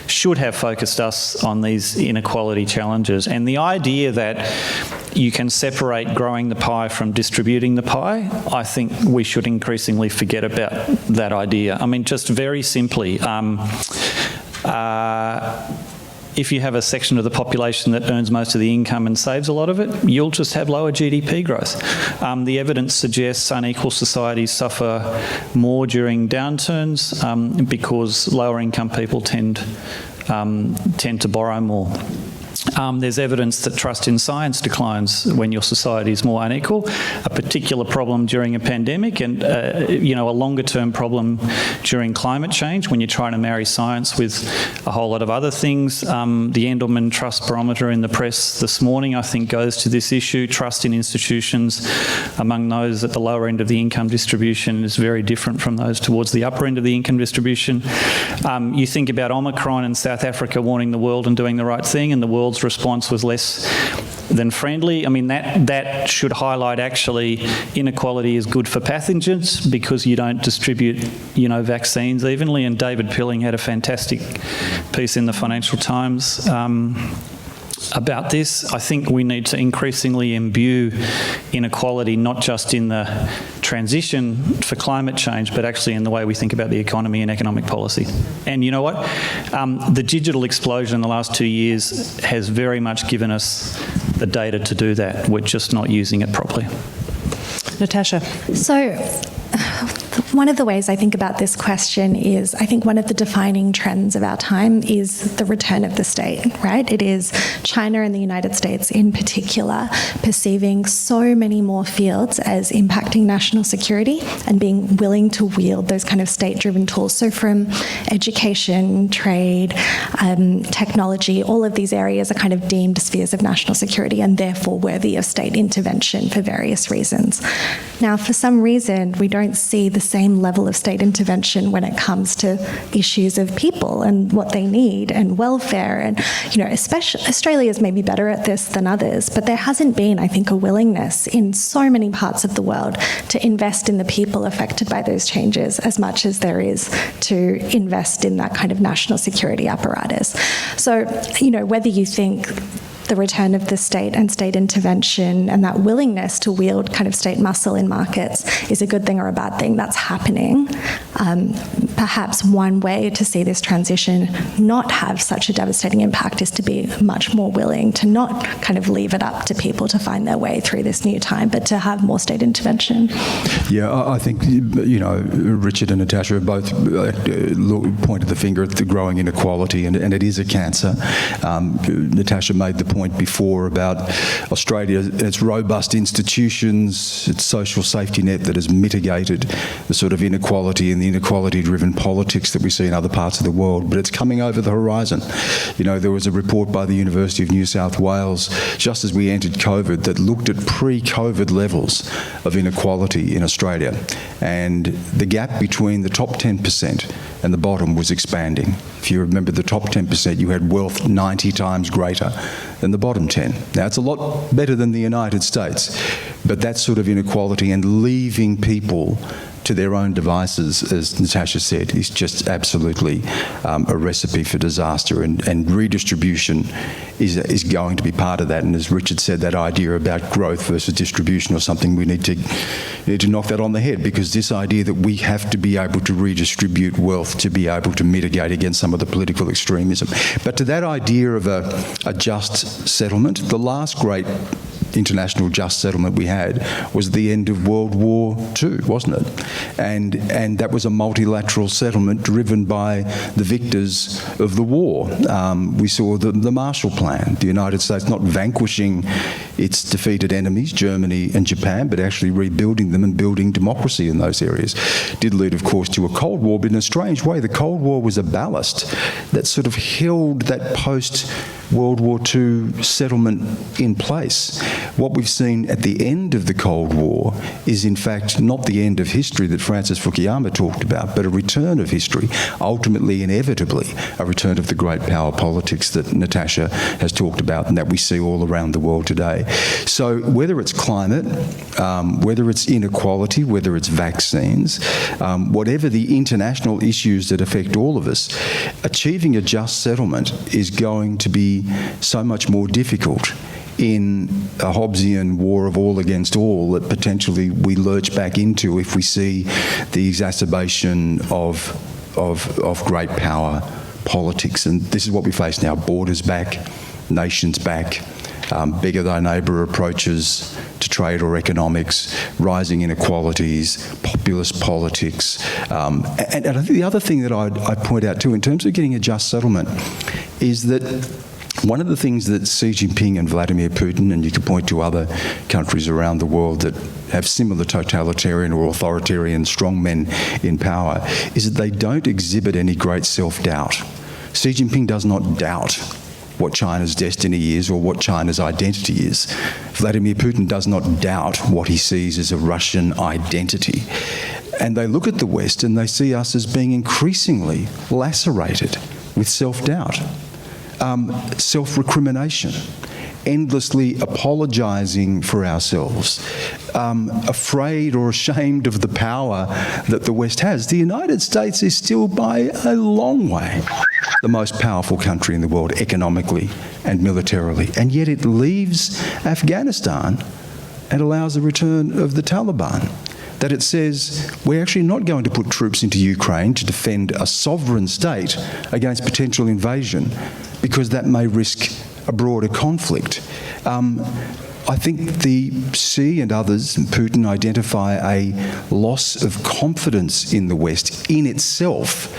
should have focused us on these inequality challenges. And the idea that you can separate growing the pie from distributing the pie, I think we should increasingly forget about that idea. I mean, just very simply, if you have a section of the population that earns most of the income and saves a lot of it, you'll just have lower GDP growth. The evidence suggests unequal societies suffer more during downturns because lower income people tend to borrow more. There's evidence that trust in science declines when your society is more unequal, a particular problem during a pandemic, and a longer-term problem during climate change when you're trying to marry science with a whole lot of other things. The Endelman Trust Barometer in the press this morning, I think, goes to this issue. Trust in institutions among those at the lower end of the income distribution is very different from those towards the upper end of the income distribution. You think about Omicron and South Africa warning the world and doing the right thing, and the world's response was less than friendly. I mean, that should highlight actually inequality is good for pathogens because you don't distribute, vaccines evenly. And David Pilling had a fantastic piece in the Financial Times about this. I think we need to increasingly imbue inequality not just in the transition for climate change, but actually in the way we think about the economy and economic policy. And you know what? The digital explosion in the last 2 years has very much given us the data to do that. We're just not using it properly. Natasha. So, one of the ways I think about this question is, I think one of the defining trends of our time is the return of the state, right? It is China and the United States in particular perceiving so many more fields as impacting national security and being willing to wield those kind of state-driven tools. So from education, trade, technology, all of these areas are kind of deemed spheres of national security and therefore worthy of state intervention for various reasons. Now, for some reason, we don't see the same level of state intervention when it comes to issues of people and what they need and welfare. And, especially Australia is maybe better at this than others, but there hasn't been, I think, a willingness in so many parts of the world to invest in the people affected by those changes as much as there is to invest in that kind of national security apparatus. So, whether you think the return of the state and state intervention and that willingness to wield kind of state muscle in markets is a good thing or a bad thing, that's happening. Perhaps one way to see this transition not have such a devastating impact is to be much more willing to not kind of leave it up to people to find their way through this new time, but to have more state intervention. Yeah, I think, Richard and Natasha have both pointed the finger at the growing inequality, and it is a cancer. Natasha made the point before about Australia, its robust institutions, its social safety net that has mitigated the sort of inequality and the inequality-driven politics that we see in other parts of the world, but it's coming over the horizon. There was a report by the University of New South Wales just as we entered COVID that looked at pre-COVID levels of inequality in Australia, and the gap between the top 10% and the bottom was expanding. If you remember, the top 10%, you had wealth 90 times greater than the bottom 10. Now, it's a lot better than the United States, but that sort of inequality and leaving people to their own devices, as Natasha said, is just absolutely a recipe for disaster, and redistribution is going to be part of that. And as Richard said, that idea about growth versus distribution or something, we need to knock that on the head, because this idea that we have to be able to redistribute wealth to be able to mitigate against some of the political extremism. But to that idea of a just settlement, the last great international just settlement we had was the end of World War II, wasn't it? And that was a multilateral settlement driven by the victors of the war. We saw the Marshall Plan, the United States not vanquishing its defeated enemies, Germany and Japan, but actually rebuilding them and building democracy in those areas. Did lead, of course, to a Cold War, but in a strange way, the Cold War was a ballast that sort of held that post-World War II settlement in place. What we've seen at the end of the Cold War is, in fact, not the end of history that Francis Fukuyama talked about, but a return of history, ultimately, inevitably, a return of the great power politics that Natasha has talked about and that we see all around the world today. So whether it's climate, whether it's inequality, whether it's vaccines, whatever the international issues that affect all of us, achieving a just settlement is going to be so much more difficult in a Hobbesian war of all against all that potentially we lurch back into if we see the exacerbation of great power politics. And this is what we face now: borders back, nations back, beggar thy neighbour approaches to trade or economics, rising inequalities, populist politics. And I think the other thing that I'd point out too, in terms of getting a just settlement, is that one of the things that Xi Jinping and Vladimir Putin, and you can point to other countries around the world that have similar totalitarian or authoritarian strongmen in power, is that they don't exhibit any great self-doubt. Xi Jinping does not doubt what China's destiny is or what China's identity is. Vladimir Putin does not doubt what he sees as a Russian identity. And they look at the West and they see us as being increasingly lacerated with self-doubt. Self-recrimination, endlessly apologising for ourselves, afraid or ashamed of the power that the West has. The United States is still by a long way the most powerful country in the world economically and militarily, and yet it leaves Afghanistan and allows the return of the Taliban. That it says we're actually not going to put troops into Ukraine to defend a sovereign state against potential invasion, because that may risk a broader conflict. I think the Xi and others, and Putin, identify a loss of confidence in the West in itself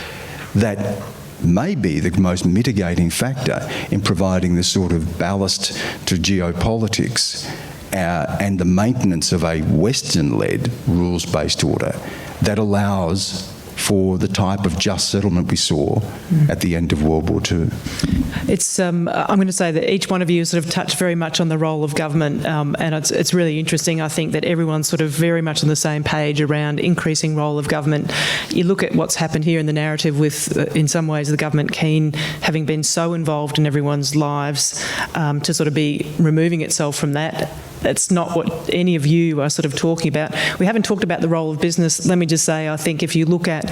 that may be the most mitigating factor in providing the sort of ballast to geopolitics and the maintenance of a Western-led rules-based order that allows for the type of just settlement we saw at the end of World War II. It's, I'm going to say that each one of you sort of touched very much on the role of government, and it's really interesting. I think that everyone's sort of very much on the same page around increasing role of government. You look at what's happened here in the narrative with, in some ways, the government keen, having been so involved in everyone's lives, to sort of be removing itself from that. That's not what any of you are sort of talking about. We haven't talked about the role of business. Let me just say, I think if you look at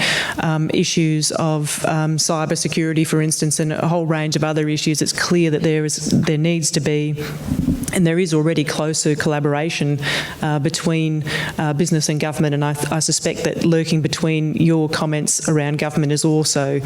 issues of cyber security, for instance, and a whole range of other issues, it's clear that there needs to be And there is already closer collaboration between business and government, and I suspect that lurking between your comments around government is also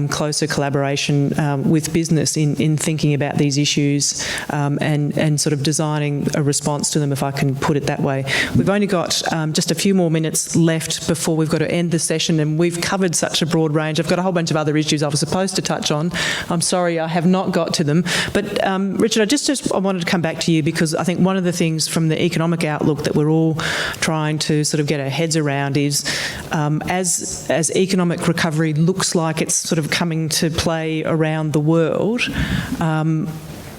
closer collaboration with business in thinking about these issues and sort of designing a response to them, if I can put it that way. We've only got just a few more minutes left before we've got to end the session, and we've covered such a broad range. I've got a whole bunch of other issues I was supposed to touch on. I'm sorry I have not got to them. But Richard, I wanted to come back to you because I think one of the things from the economic outlook that we're all trying to sort of get our heads around is as economic recovery looks like it's sort of coming to play around the world,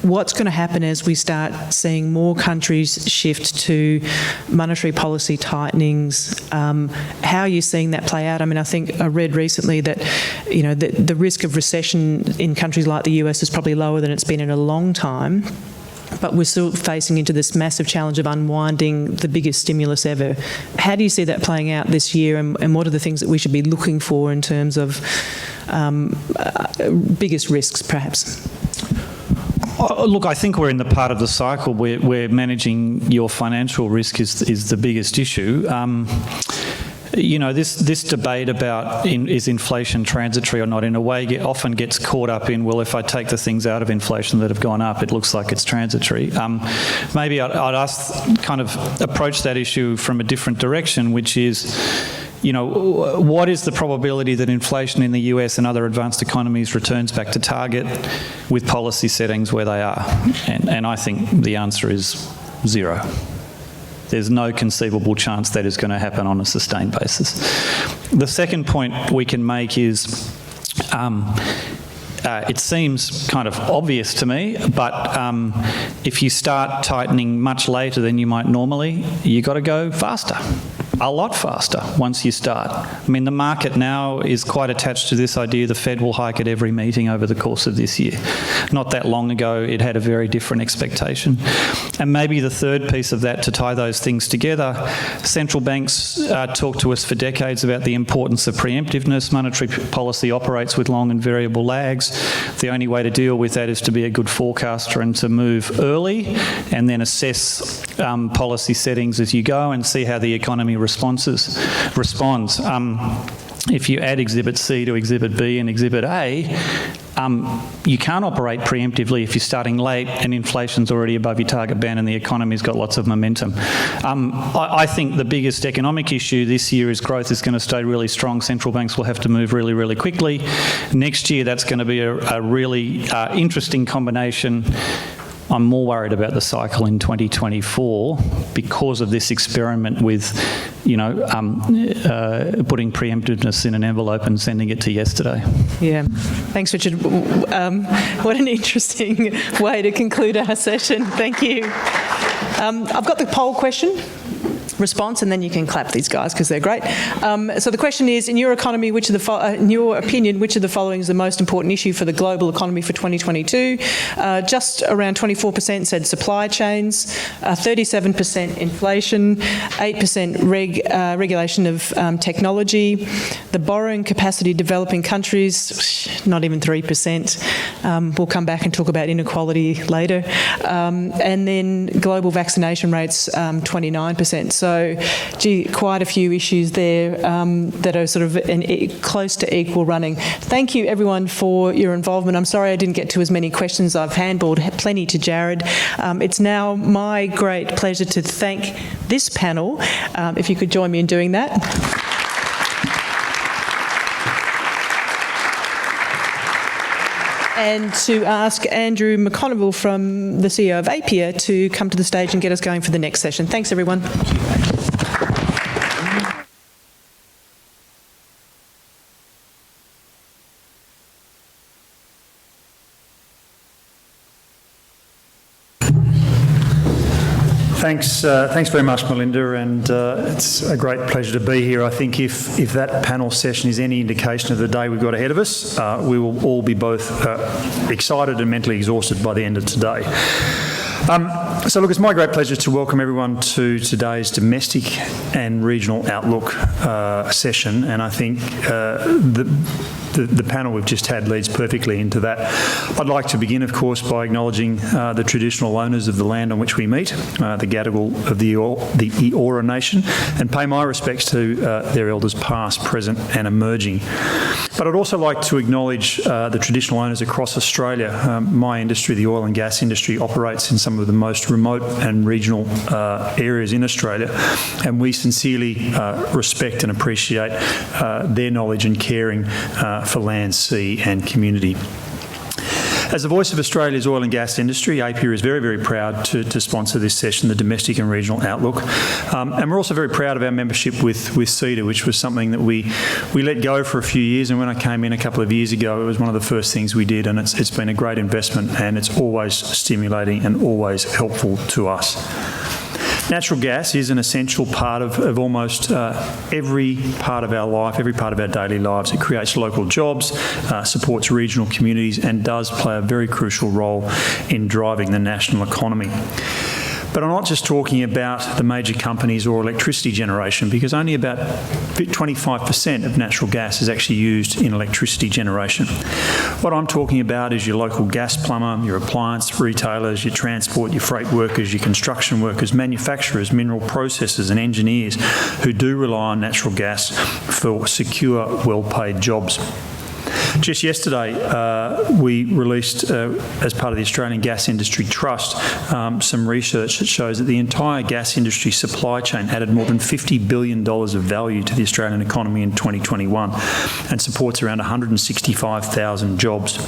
what's going to happen as we start seeing more countries shift to monetary policy tightenings? How are you seeing that play out? I mean, I think I read recently that, you know, the risk of recession in countries like the US is probably lower than it's been in a long time. But we're still facing into this massive challenge of unwinding the biggest stimulus ever. How do you see that playing out this year, and what are the things that we should be looking for in terms of biggest risks, perhaps? Look, I think we're in the part of the cycle where managing your financial risk is the biggest issue. You know, this debate about is inflation transitory or not, in a way, often gets caught up in, well, if I take the things out of inflation that have gone up, it looks like it's transitory. Maybe I'd kind of approach that issue from a different direction, which is, you know, what is the probability that inflation in the US and other advanced economies returns back to target with policy settings where they are? And I think the answer is 0. There's no conceivable chance that is going to happen on a sustained basis. The second point we can make is it seems kind of obvious to me, but if you start tightening much later than you might normally, you've got to go faster. A lot faster once you start. I mean, the market now is quite attached to this idea the Fed will hike at every meeting over the course of this year. Not that long ago, it had a very different expectation. And maybe the third piece of that, to tie those things together, central banks talked to us for decades about the importance of preemptiveness. Monetary policy operates with long and variable lags. The only way to deal with that is to be a good forecaster and to move early and then assess policy settings as you go and see how the economy responds. If you add Exhibit C to Exhibit B and Exhibit A, you can't operate preemptively if you're starting late and inflation's already above your target band and the economy's got lots of momentum. I think the biggest economic issue this year is growth is going to stay really strong. Central banks will have to move really, really quickly. Next year, that's going to be a really interesting combination. I'm more worried about the cycle in 2024 because of this experiment with, you know, putting preemptiveness in an envelope and sending it to yesterday. Yeah. Thanks, Richard. What an interesting way to conclude our session. Thank you. I've got the poll question response, and then you can clap these guys because they're great. So the question is, in your economy, in your opinion, which of the following is the most important issue for the global economy for 2022? Just around 24% said supply chains, 37% inflation, 8% regulation of technology, the borrowing capacity of developing countries, not even 3%. We'll come back and talk about inequality later. And then global vaccination rates, 29%. So, gee, quite a few issues there that are sort of close to equal running. Thank you, everyone, for your involvement. I'm sorry I didn't get to as many questions. I've handballed plenty to Jared. It's now my great pleasure to thank this panel. If you could join me in doing that. And to ask Andrew McConville from the CEO of APIA to come to the stage and get us going for the next session. Thanks, everyone. Thanks very much, Melinda, and it's a great pleasure to be here. I think if that panel session is any indication of the day we've got ahead of us, we will all be both excited and mentally exhausted by the end of today. So look, it's my great pleasure to welcome everyone to today's domestic and regional outlook session, and I think the panel we've just had leads perfectly into that. I'd like to begin, of course, by acknowledging the traditional owners of the land on which we meet, the Gadigal of the Eora Nation, and pay my respects to their elders past, present and emerging. But I'd also like to acknowledge the traditional owners across Australia. My industry, the oil and gas industry, operates in some of the most remote and regional areas in Australia, and we sincerely respect and appreciate their knowledge and caring for land, sea and community. As the voice of Australia's oil and gas industry, APIA is very, very proud to sponsor this session, the Domestic and Regional Outlook. And we're also very proud of our membership with CEDA, which was something that we let go for a few years. And when I came in a couple of years ago, it was one of the first things we did. And it's been a great investment, and it's always stimulating and always helpful to us. Natural gas is an essential part of almost every part of our life, every part of our daily lives. It creates local jobs, supports regional communities, and does play a very crucial role in driving the national economy. But I'm not just talking about the major companies or electricity generation, because only about 25% of natural gas is actually used in electricity generation. What I'm talking about is your local gas plumber, your appliance retailers, your transport, your freight workers, your construction workers, manufacturers, mineral processors and engineers who do rely on natural gas for secure, well-paid jobs. Just yesterday, we released, as part of the Australian Gas Industry Trust, some research that shows that the entire gas industry supply chain added more than $50 billion of value to the Australian economy in 2021 and supports around 165,000 jobs.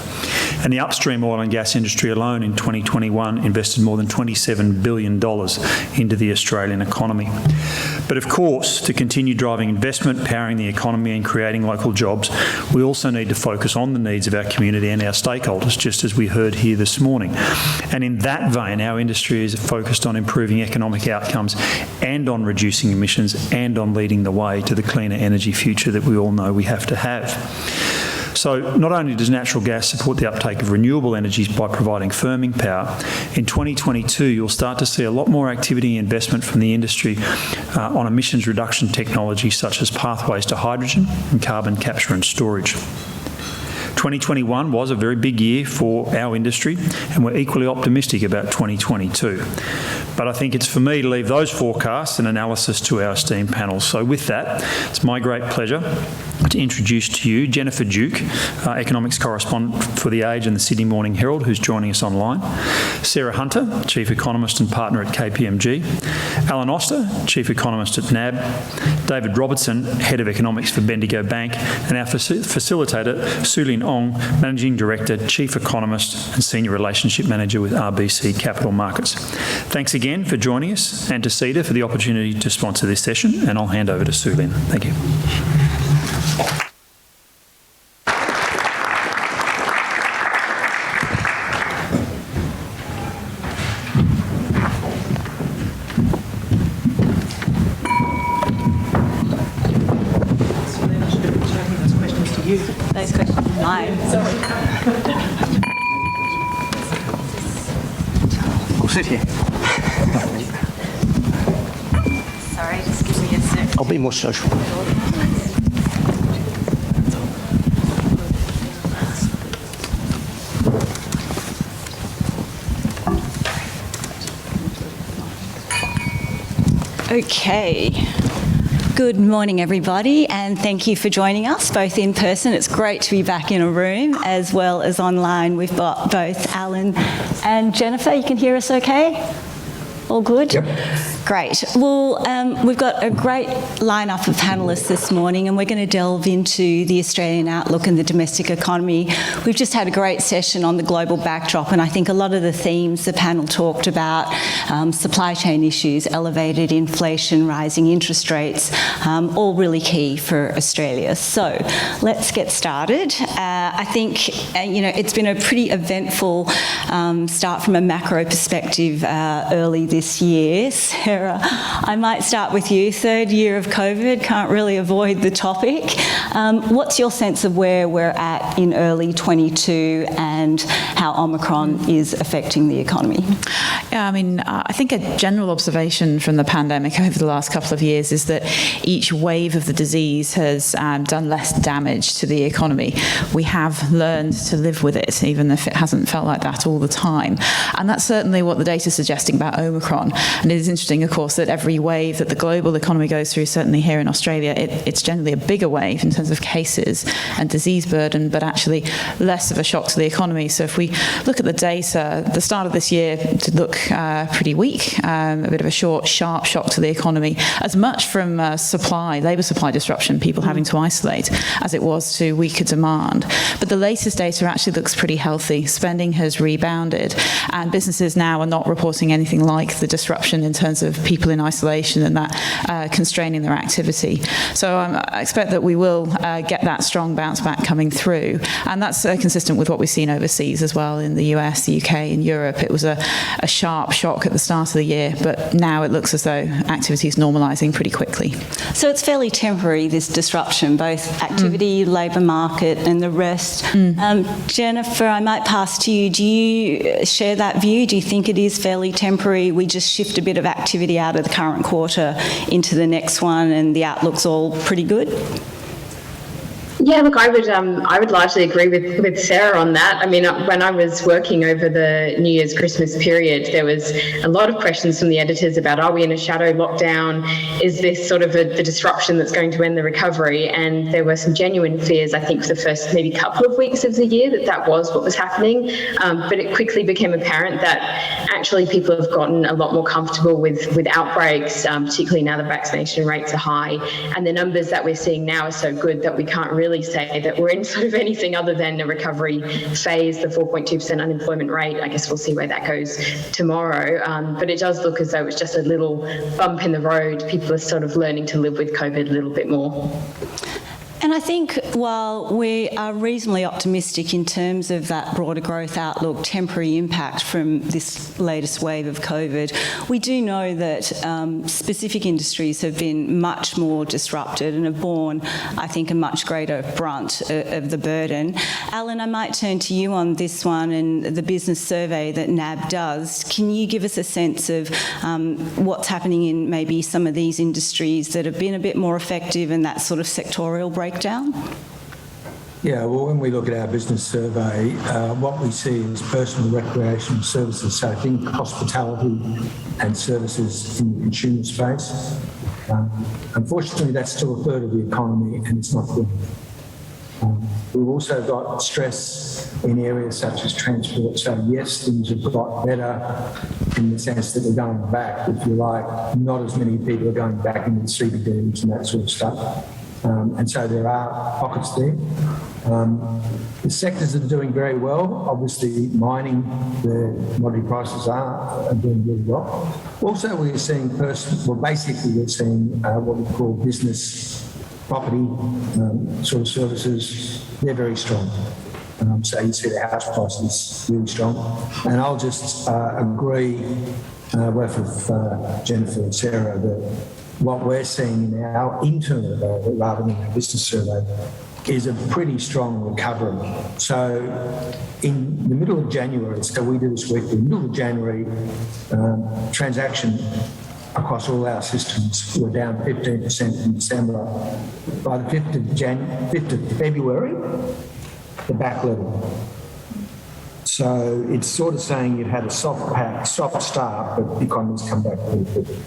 And the upstream oil and gas industry alone in 2021 invested more than $27 billion into the Australian economy. But of course, to continue driving investment, powering the economy and creating local jobs, we also need to focus on the needs of our community and our stakeholders, just as we heard here this morning. And in that vein, our industry is focused on improving economic outcomes and on reducing emissions and on leading the way to the cleaner energy future that we all know we have to have. So not only does natural gas support the uptake of renewable energies by providing firming power, in 2022 you'll start to see a lot more activity and investment from the industry on emissions reduction technology such as pathways to hydrogen and carbon capture and storage. 2021 was a very big year for our industry, and we're equally optimistic about 2022. But I think it's for me to leave those forecasts and analysis to our esteemed panel. So with that, it's my great pleasure to introduce to you Jennifer Duke, economics correspondent for The Age and the Sydney Morning Herald, who's joining us online, Sarah Hunter, chief economist and partner at KPMG, Alan Oster, chief economist at NAB, David Robertson, head of economics for Bendigo Bank, and our facilitator, Sulin Ong, managing director, chief economist and senior relationship manager with RBC Capital Markets. Thanks again for joining us, and to CEDA for the opportunity to sponsor this session, and I'll hand over to Sulin. Thank you. Those questions are mine. I'll sit here. Sorry, just give me a sec. I'll be more social. Okay. Good morning, everybody, and thank you for joining us, both in person. It's great to be back in a room, as well as online. We've got both Alan and Jennifer. You can hear us okay? All good? Yep. Great. Well, we've got a great lineup of panellists this morning, and we're going to delve into the Australian outlook and the domestic economy. We've just had a great session on the global backdrop, and I think a lot of the themes the panel talked about, supply chain issues, elevated inflation, rising interest rates, all really key for Australia. So let's get started. I think, it's been a pretty eventful start from a macro perspective early this this year. Sarah, I might start with you. Third year of COVID, can't really avoid the topic. What's your sense of where we're at in early 22 and how Omicron is affecting the economy? Yeah, I mean, I think a general observation from the pandemic over the last couple of years is that each wave of the disease has done less damage to the economy. We have learned to live with it, even if it hasn't felt like that all the time. And that's certainly what the data is suggesting about Omicron. And it is interesting, of course, that every wave that the global economy goes through, certainly here in Australia, it's generally a bigger wave in terms of cases and disease burden, but actually less of a shock to the economy. So if we look at the data, the start of this year did look pretty weak, a bit of a short, sharp shock to the economy, as much from labour supply disruption, people having to isolate, as it was to weaker demand. But the latest data actually looks pretty healthy. Spending has rebounded, and businesses now are not reporting anything like the disruption in terms of people in isolation and that constraining their activity. So I expect that we will get that strong bounce back coming through, and that's consistent with what we've seen overseas as well, in the US, the UK and Europe. It was a sharp shock at the start of the year, but now it looks as though activity is normalising pretty quickly. So it's fairly temporary, this disruption, both activity, labour market and the rest. Jennifer, I might pass to you. Do you share that view? Do you think it is fairly temporary? We just shift a bit of activity out of the current quarter into the next one and the outlook's all pretty good? Yeah, look, I would largely agree with Sarah on that. I mean, when I was working over the New Year's Christmas period, there was a lot of questions from the editors about, are we in a shadow lockdown? Is this sort of the disruption that's going to end the recovery? And there were some genuine fears, I think, for the first maybe couple of weeks of the year that was what was happening. But it quickly became apparent that actually people have gotten a lot more comfortable with outbreaks, particularly now the vaccination rates are high. And the numbers that we're seeing now are so good that we can't really say that we're in sort of anything other than a recovery phase. The 4.2% unemployment rate, I guess we'll see where that goes tomorrow. But it does look as though it's just a little bump in the road. People are sort of learning to live with COVID a little bit more. And I think while we are reasonably optimistic in terms of that broader growth outlook, temporary impact from this latest wave of COVID, we do know that specific industries have been much more disrupted and have borne, I think, a much greater brunt of the burden. Alan, I might turn to you on this one and the business survey that NAB does. Can you give us a sense of what's happening in maybe some of these industries that have been a bit more effective and that sort of sectorial breakdown? Yeah, well, when we look at our business survey, what we see is personal recreational services, so think hospitality and services in the consumer space. Unfortunately, that's still a third of the economy and it's not good. We've also got stress in areas such as transport. So yes, things have got better in the sense that we're going back, if you like. Not as many people are going back into the CBDs and that sort of stuff. And so there are pockets there. The sectors that are doing very well, obviously mining, the commodity prices are doing really well. Also, we're seeing basically we're seeing what we call business property sort of services. They're very strong. So you see the house prices really strong. And I'll just agree both with Jennifer and Sarah that what we're seeing in our internal data, rather than our business survey, is a pretty strong recovery. So in the middle of January, so we do this weekly, middle of January, transaction across all our systems were down 15% in December. By the 5th of February, they're back level. So it's sort of saying you've had a soft start, but the economy's come back really quickly.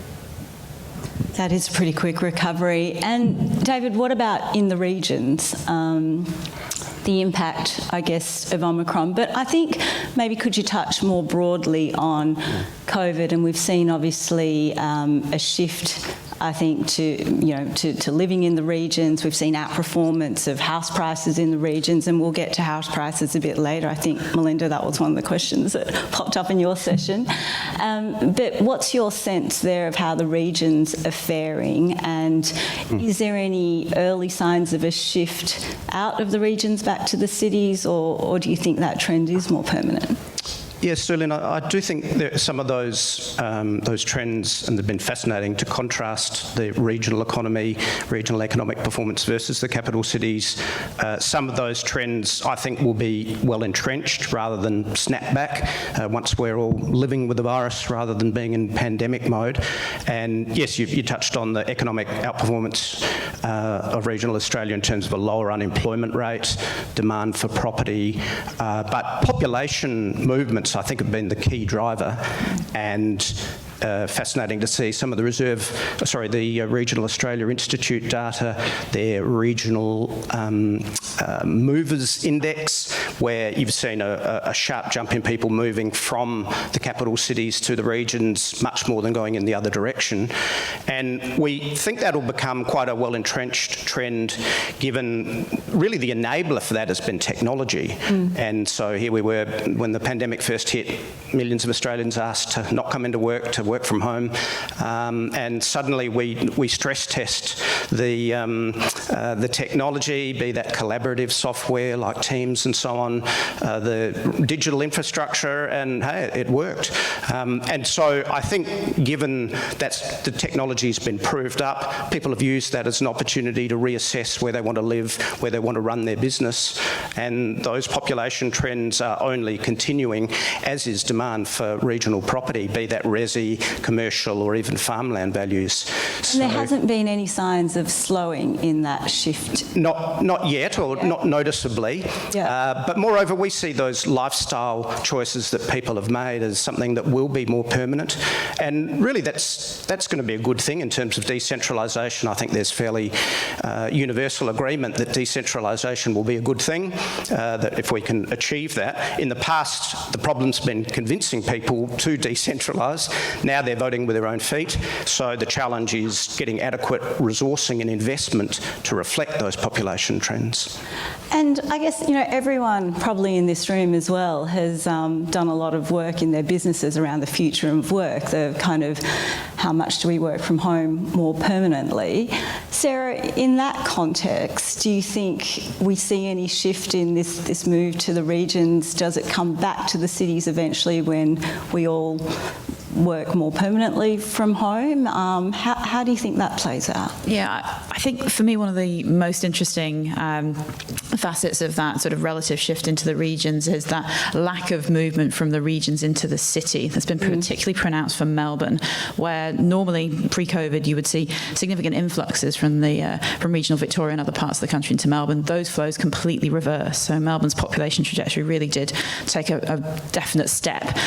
That is a pretty quick recovery. And David, what about in the regions? The impact, I guess, of Omicron. But I think maybe could you touch more broadly on COVID? And we've seen obviously a shift, I think, to living in the regions. We've seen outperformance of house prices in the regions, and we'll get to house prices a bit later. I think, Melinda, that was one of the questions that popped up in your session. But what's your sense there of how the regions are faring? And is there any early signs of a shift out of the regions back to the cities, or do you think that trend is more permanent? Yes, Sterling, I do think that some of those trends, and they've been fascinating to contrast the regional economy, regional economic performance versus the capital cities. Some of those trends, I think, will be well entrenched rather than snap back once we're all living with the virus rather than being in pandemic mode. And yes, you touched on the economic outperformance of regional Australia in terms of a lower unemployment rate, demand for property, but population movements, I think, have been the key driver, and fascinating to see some of the Regional Australia Institute data, their regional movers index, where you've seen a sharp jump in people moving from the capital cities to the regions, much more than going in the other direction. And we think that'll become quite a well-entrenched trend, given really the enabler for that has been technology. And so here we were, when the pandemic first hit, millions of Australians asked to not come into work, to work from home, and suddenly we stress test the technology, be that collaborative software like Teams and so on, the digital infrastructure, and hey, it worked. And so I think, given that the technology's been proved up, people have used that as an opportunity to reassess where they want to live, where they want to run their business, and those population trends are only continuing, as is demand for regional property, be that resi, commercial, or even farmland values. And there hasn't been any signs of slowing in that shift? Not yet, or not noticeably. But moreover, we see those lifestyle choices that people have made as something that will be more permanent. And really that's going to be a good thing in terms of decentralisation. I think there's fairly universal agreement that decentralisation will be a good thing, that if we can achieve that. In the past, the problem's been convincing people to decentralise. Now they're voting with their own feet. So the challenge is getting adequate resourcing and investment to reflect those population trends. And I guess, everyone probably in this room as well has done a lot of work in their businesses around the future of work, the kind of how much do we work from home more permanently. Sarah, in that context, do you think we see any shift in this move to the regions? Does it come back to the cities eventually when we all work more permanently from home? How do you think that plays out? Yeah, I think for me one of the most interesting facets of that sort of relative shift into the regions is that lack of movement from the regions into the city. That's been particularly pronounced for Melbourne, where normally pre-COVID you would see significant influxes from regional Victoria and other parts of the country into Melbourne. Those flows completely reversed. So Melbourne's population trajectory really did take a definite step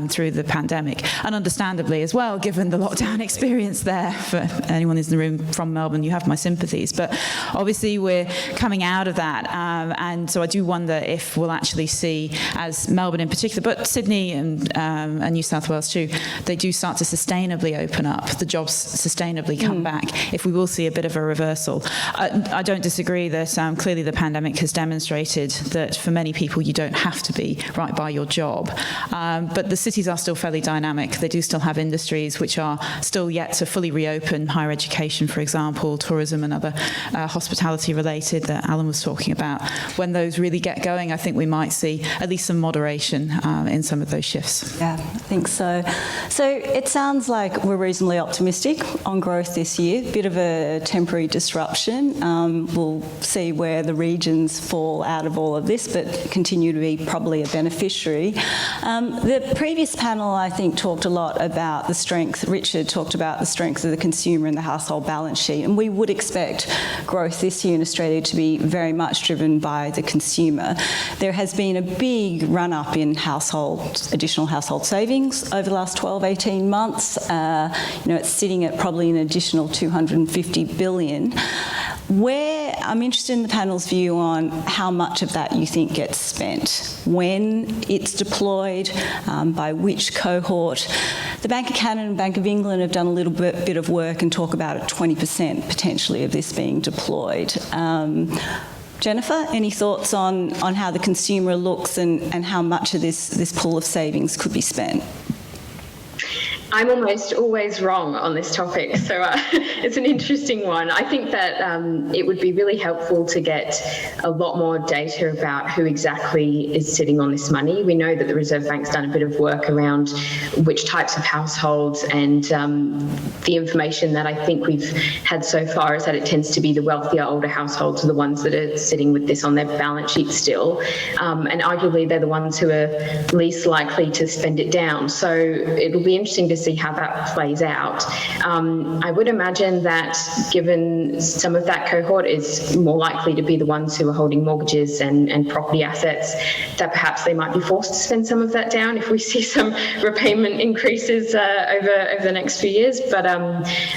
through the pandemic. And understandably as well, given the lockdown experience there, for anyone who's in the room from Melbourne, you have my sympathies. But obviously we're coming out of that. And so I do wonder if we'll actually see, as Melbourne in particular, but Sydney and New South Wales too, they do start to sustainably open up, the jobs sustainably come back, if we will see a bit of a reversal. I don't disagree that clearly the pandemic has demonstrated that for many people you don't have to be right by your job. But the cities are still fairly dynamic. They do still have industries which are still yet to fully reopen, higher education, for example, tourism and other hospitality related that Alan was talking about. When those really get going, I think we might see at least some moderation in some of those shifts. Yeah, I think so. So it sounds like we're reasonably optimistic on growth this year, bit of a temporary disruption. We'll see where the regions fall out of all of this, but continue to be probably a beneficiary. The previous panel, I think, talked a lot about the strength, Richard talked about the strength of the consumer and the household balance sheet, and we would expect growth this year in Australia to be very much driven by the consumer. There has been a big run-up in additional household savings over the last 12, 18 months. It's sitting at probably an additional $250 billion. I'm interested in the panel's view on how much of that you think gets spent, when it's deployed, by which cohort. The Bank of Canada and Bank of England have done a little bit of work and talk about 20% potentially of this being deployed. Jennifer, any thoughts on how the consumer looks and how much of this pool of savings could be spent? I'm almost always wrong on this topic, so it's an interesting one. I think that it would be really helpful to get a lot more data about who exactly is sitting on this money. We know that the Reserve Bank's done a bit of work around which types of households, and the information that I think we've had so far is that it tends to be the wealthier, older households are the ones that are sitting with this on their balance sheet still, and arguably they're the ones who are least likely to spend it down. So it'll be interesting to see how that plays out. I would imagine that given some of that cohort is more likely to be the ones who are holding mortgages and property assets, that perhaps they might be forced to spend some of that down if we see some repayment increases over the next few years. But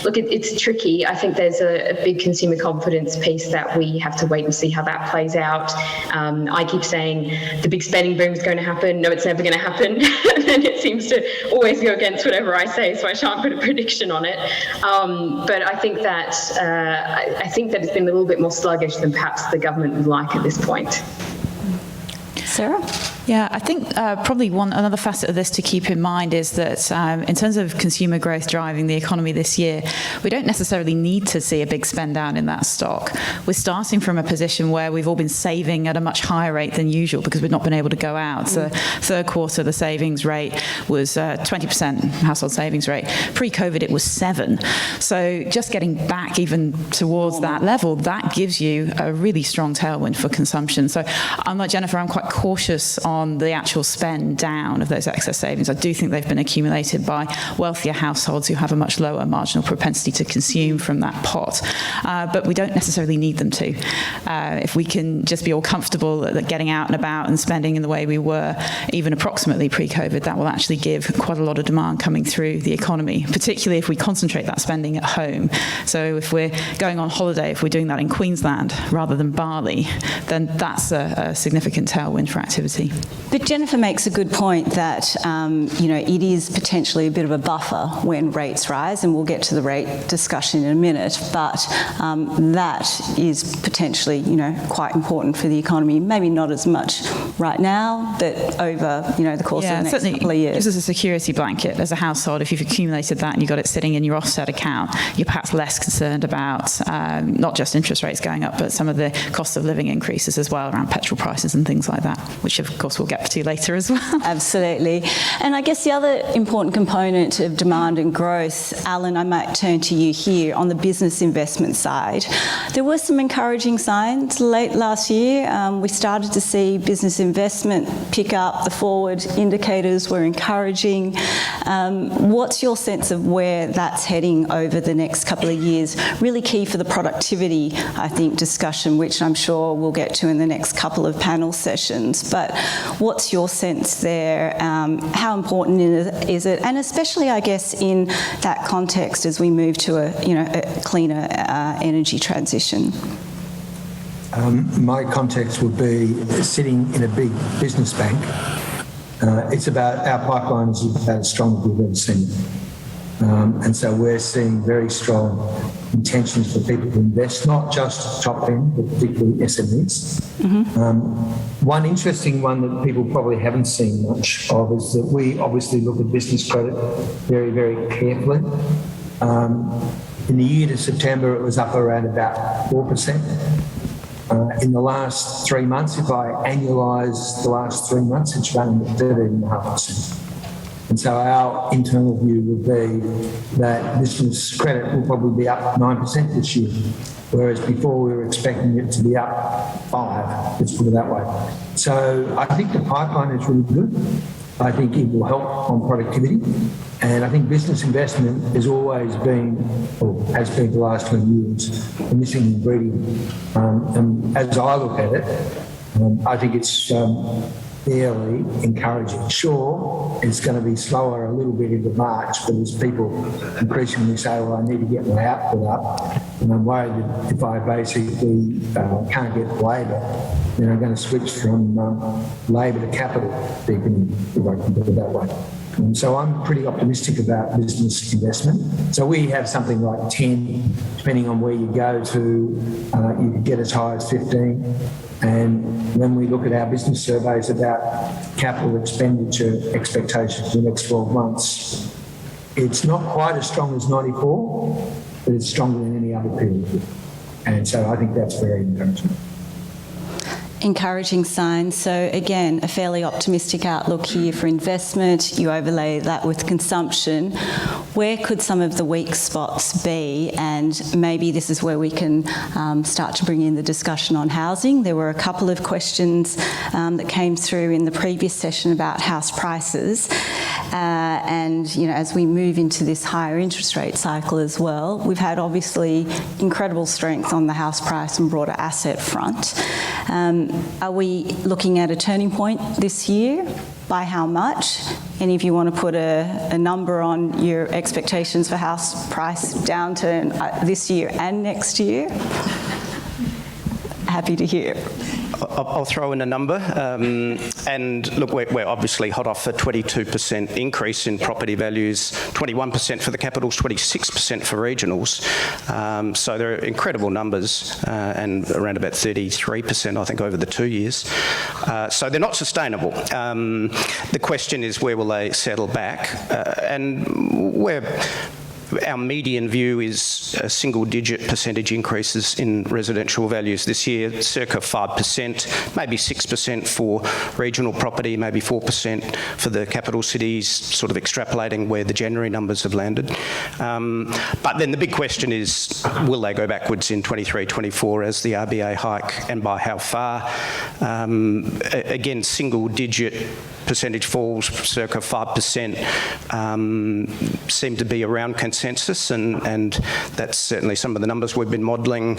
look, it's tricky. I think there's a big consumer confidence piece that we have to wait and see how that plays out. I keep saying the big spending boom is going to happen. No, it's never going to happen. And it seems to always go against whatever I say, so I shan't put a prediction on it. But I think that it's been a little bit more sluggish than perhaps the government would like at this point. Sarah? Yeah, I think probably another facet of this to keep in mind is that in terms of consumer growth driving the economy this year, we don't necessarily need to see a big spend down in that stock. We're starting from a position where we've all been saving at a much higher rate than usual because we've not been able to go out. So third quarter, the savings rate was 20% household savings rate. Pre-COVID, it was 7%. So just getting back even towards that level, that gives you a really strong tailwind for consumption. So unlike Jennifer, I'm quite cautious on the actual spend down of those excess savings. I do think they've been accumulated by wealthier households who have a much lower marginal propensity to consume from that pot. But we don't necessarily need them to. If we can just be all comfortable that getting out and about and spending in the way we were, even approximately pre-COVID, that will actually give quite a lot of demand coming through the economy, particularly if we concentrate that spending at home. So if we're going on holiday, if we're doing that in Queensland rather than Bali, then that's a significant tailwind for activity. But Jennifer makes a good point that, it is potentially a bit of a buffer when rates rise, and we'll get to the rate discussion in a minute, but that is potentially, quite important for the economy. Maybe not as much right now, but over, the course of the next couple of years. Just as a security blanket, as a household, if you've accumulated that and you've got it sitting in your offset account, you're perhaps less concerned about not just interest rates going up, but some of the cost of living increases as well around petrol prices and things like that, which of course we'll get to later as well. Absolutely. And I guess the other important component of demand and growth, Alan, I might turn to you here on the business investment side. There were some encouraging signs late last year. We started to see business investment pick up. The forward indicators were encouraging. What's your sense of where that's heading over the next couple of years? Really key for the productivity, I think, discussion, which I'm sure we'll get to in the next couple of panel sessions. But what's your sense there? How important is it? And especially, I guess, in that context as we move to a cleaner energy transition. My context would be sitting in a big business bank. It's about, our pipeline is about as strong as we've ever seen. And so we're seeing very strong intentions for people to invest, not just top end, but particularly SMEs. One interesting one that people probably haven't seen much of is that we obviously look at business credit very, very carefully. In the year to September, it was up around about 4%. In the last 3 months, if I annualise the last 3 months, it's running at 13.5%. And so our internal view would be that business credit will probably be up 9% this year, whereas before we were expecting it to be up 5%, let's put it that way. So I think the pipeline is really good. I think it will help on productivity. And I think business investment has always been, or has been the last 20 years, the missing ingredient. And as I look at it, I think it's fairly encouraging. Sure, it's going to be slower a little bit into March, but as people increasingly say, well, I need to get my output up, and I'm worried that if I basically can't get labour, then I'm going to switch from labour to capital, if I can put it that way. And so I'm pretty optimistic about business investment. So we have something like 10, depending on where you go to, you could get as high as 15. And when we look at our business surveys about capital expenditure expectations for the next 12 months, It's not quite as strong as 94, but it's stronger than any other period. And so I think that's very encouraging. Encouraging signs. So again, a fairly optimistic outlook here for investment. You overlay that with consumption. Where could some of the weak spots be? And maybe this is where we can start to bring in the discussion on housing. There were a couple of questions that came through in the previous session about house prices. And, you know, as we move into this higher interest rate cycle as well, we've had obviously incredible strength on the house price and broader asset front. Are we looking at a turning point this year? By how much? Any of you want to put a number on your expectations for house price downturn this year and next year? Happy to hear. I'll throw in a number. And look, we're obviously hot off a 22% increase in property values, 21% for the capitals, 26% for regionals. So they're incredible numbers, and around about 33%, I think, over the 2 years. So they're not sustainable. The question is, where will they settle back? Our median view is single-digit percentage increases in residential values this year, circa 5%, maybe 6% for regional property, maybe 4% for the capital cities, sort of extrapolating where the January numbers have landed. But then the big question is, will they go backwards in 23, 24 as the RBA hike, and by how far? Again, single-digit percentage falls, circa 5%, seem to be around consensus, and that's certainly some of the numbers we've been modelling.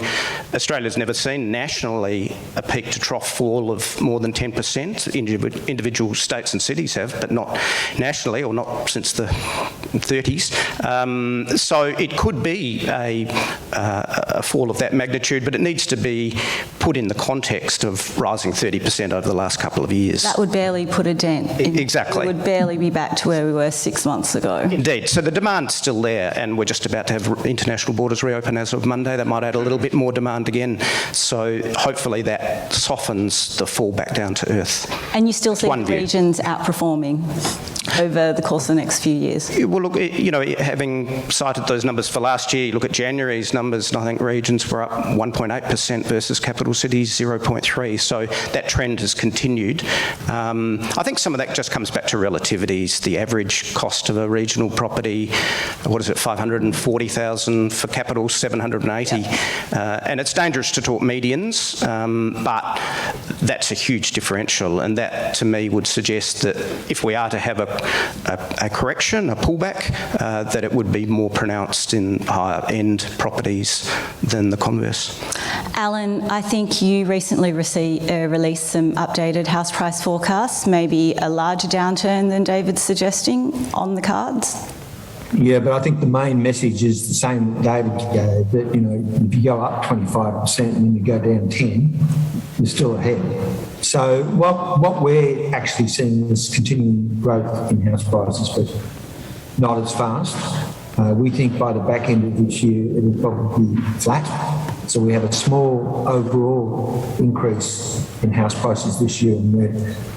Australia's never seen nationally a peak to trough fall of more than 10%. Individual states and cities have, but not nationally, or not since the 30s. So it could be a fall of that magnitude, but it needs to be put in the context of rising 30% over the last couple of years. That would barely put a dent. Exactly. We would barely be back to where we were 6 months ago. Indeed. So the demand's still there, and we're just about to have international borders reopen as of Monday. That might add a little bit more demand again. So hopefully that softens the fall back down to earth. And you still see regions outperforming over the course of the next few years? Well, look, you know, having cited those numbers for last year, you look at January's numbers, and I think regions were up 1.8% versus capital cities 0.3%. So that trend has continued. I think some of that just comes back to relativities. The average cost of a regional property, what is it, 540,000 for capital, 780. Yep. And it's dangerous to talk medians, but that's a huge differential, and that to me would suggest that if we are to have a correction, a pullback, that it would be more pronounced in higher end properties than the converse. Alan, I think you recently released some updated house price forecasts, maybe a larger downturn than David's suggesting on the cards? Yeah, but I think the main message is the same that David gave, that, you know, if you go up 25% and then you go down 10, you're still ahead. So what we're actually seeing is continuing growth in house prices, but not as fast. We think by the back end of this year, it'll probably be flat. So we have a small overall increase in house prices this year, and we're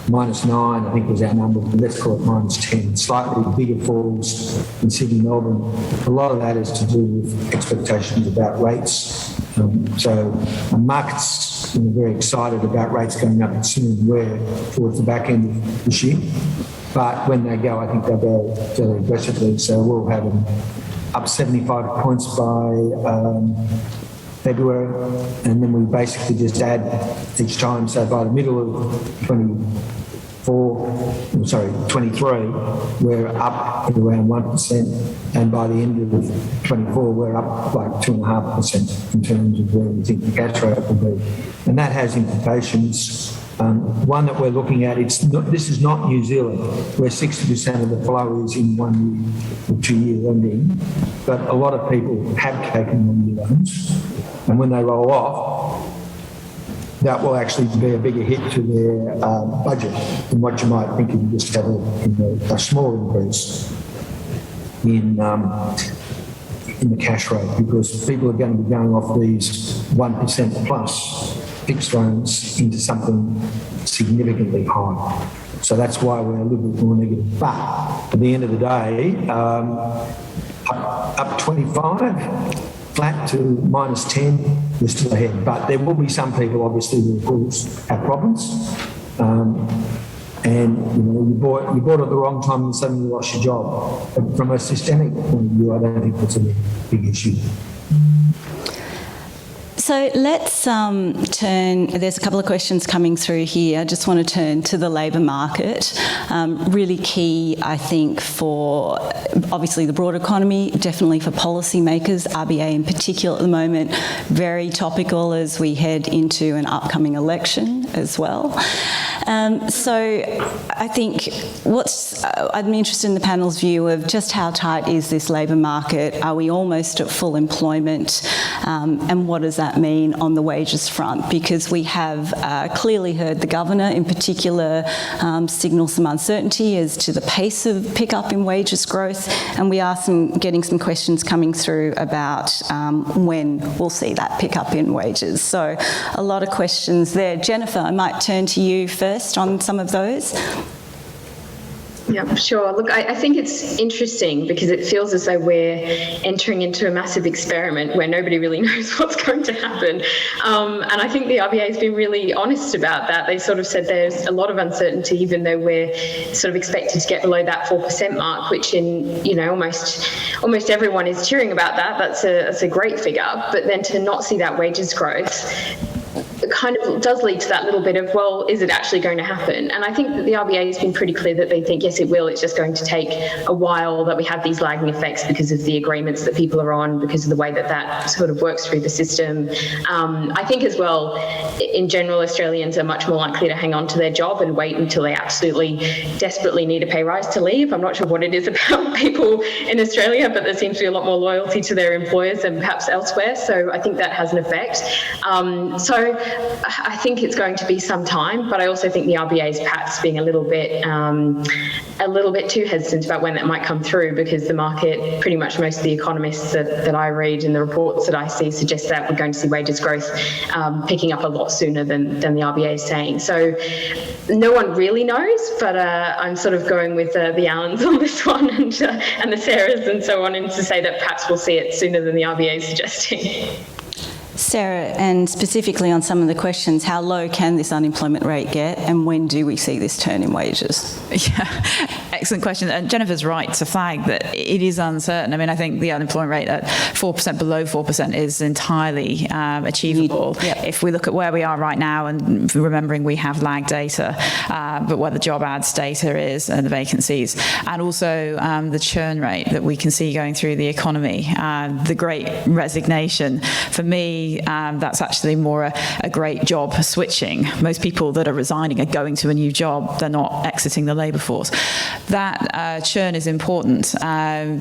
-9, I think was our number, but let's call it -10. Slightly bigger falls in Sydney, Melbourne. A lot of that is to do with expectations about rates. So the market's very excited about rates going up soon, where towards the back end of this year. But when they go, I think they'll go fairly aggressively. So we'll have them up 75 points by February, and then we basically just add each time. So by the middle of 23, we're up at around 1%, and by the end of 24, we're up like 2.5% in terms of where we think the cash rate will be. And that has implications. One that we're looking at, this is not New Zealand, where 60% of the flow is in 1 year or 2 year lending, but a lot of people have taken 1 year loans, and when they roll off, that will actually be a bigger hit to their budget than what you might think if you just have a small increase in the cash rate, because people are going to be going off these 1% plus fixed loans into something significantly higher. So that's why we're a little bit more negative. But at the end of the day, up 25, flat to -10, we're still ahead. But there will be some people, obviously, who will have problems. And you bought at the wrong time and suddenly you lost your job. But from a systemic point of view, I don't think that's a big issue. So let's turn, there's a couple of questions coming through here. I just want to turn to the labour market. Really key, I think, for obviously the broader economy, definitely for policymakers, RBA in particular at the moment, very topical as we head into an upcoming election as well. So I think I'm interested in the panel's view of just how tight is this labour market? Are we almost at full employment? And what does that mean on the wages front? Because we have clearly heard the Governor in particular signal some uncertainty as to the pace of pickup in wages growth, and we are getting some questions coming through about when we'll see that pickup in wages. So a lot of questions there. Jennifer, I might turn to you first on some of those. Yeah, sure. Look, I think it's interesting because it feels as though we're entering into a massive experiment where nobody really knows what's going to happen. And I think the RBA has been really honest about that. They sort of said there's a lot of uncertainty, even though we're sort of expected to get below that 4% mark, which in, almost everyone is cheering about that. That's a great figure. But then to not see that wages growth, it kind of does lead to that little bit of, well, is it actually going to happen? And I think that the RBA has been pretty clear that they think, yes, it will. It's just going to take a while, that we have these lagging effects because of the agreements that people are on, because of the way that sort of works through the system. I think as well, in general, Australians are much more likely to hang on to their job and wait until they absolutely desperately need a pay rise to leave. I'm not sure what it is about people in Australia, but there seems to be a lot more loyalty to their employers than perhaps elsewhere. So I think that has an effect. So I think it's going to be some time, but I also think the RBA is perhaps being a little bit too hesitant about when that might come through, because the market, pretty much most of the economists that I read and the reports that I see suggest that we're going to see wages growth picking up a lot sooner than the RBA is saying. So no one really knows, but I'm sort of going with the Allens on this one and the Sarahs and so on, and to say that perhaps we'll see it sooner than the RBA is suggesting. Sarah, and specifically on some of the questions, how low can this unemployment rate get, and when do we see this turn in wages? Yeah, excellent question. And Jennifer's right to flag that it is uncertain. I mean, I think the unemployment rate at 4%, below 4%, is entirely achievable. Yep. If we look at where we are right now, and remembering we have lag data, but where the job ads data is and the vacancies, and also the churn rate that we can see going through the economy, the great resignation, for me, that's actually more a great job switching. Most people that are resigning are going to a new job. They're not exiting the labour force. That churn is important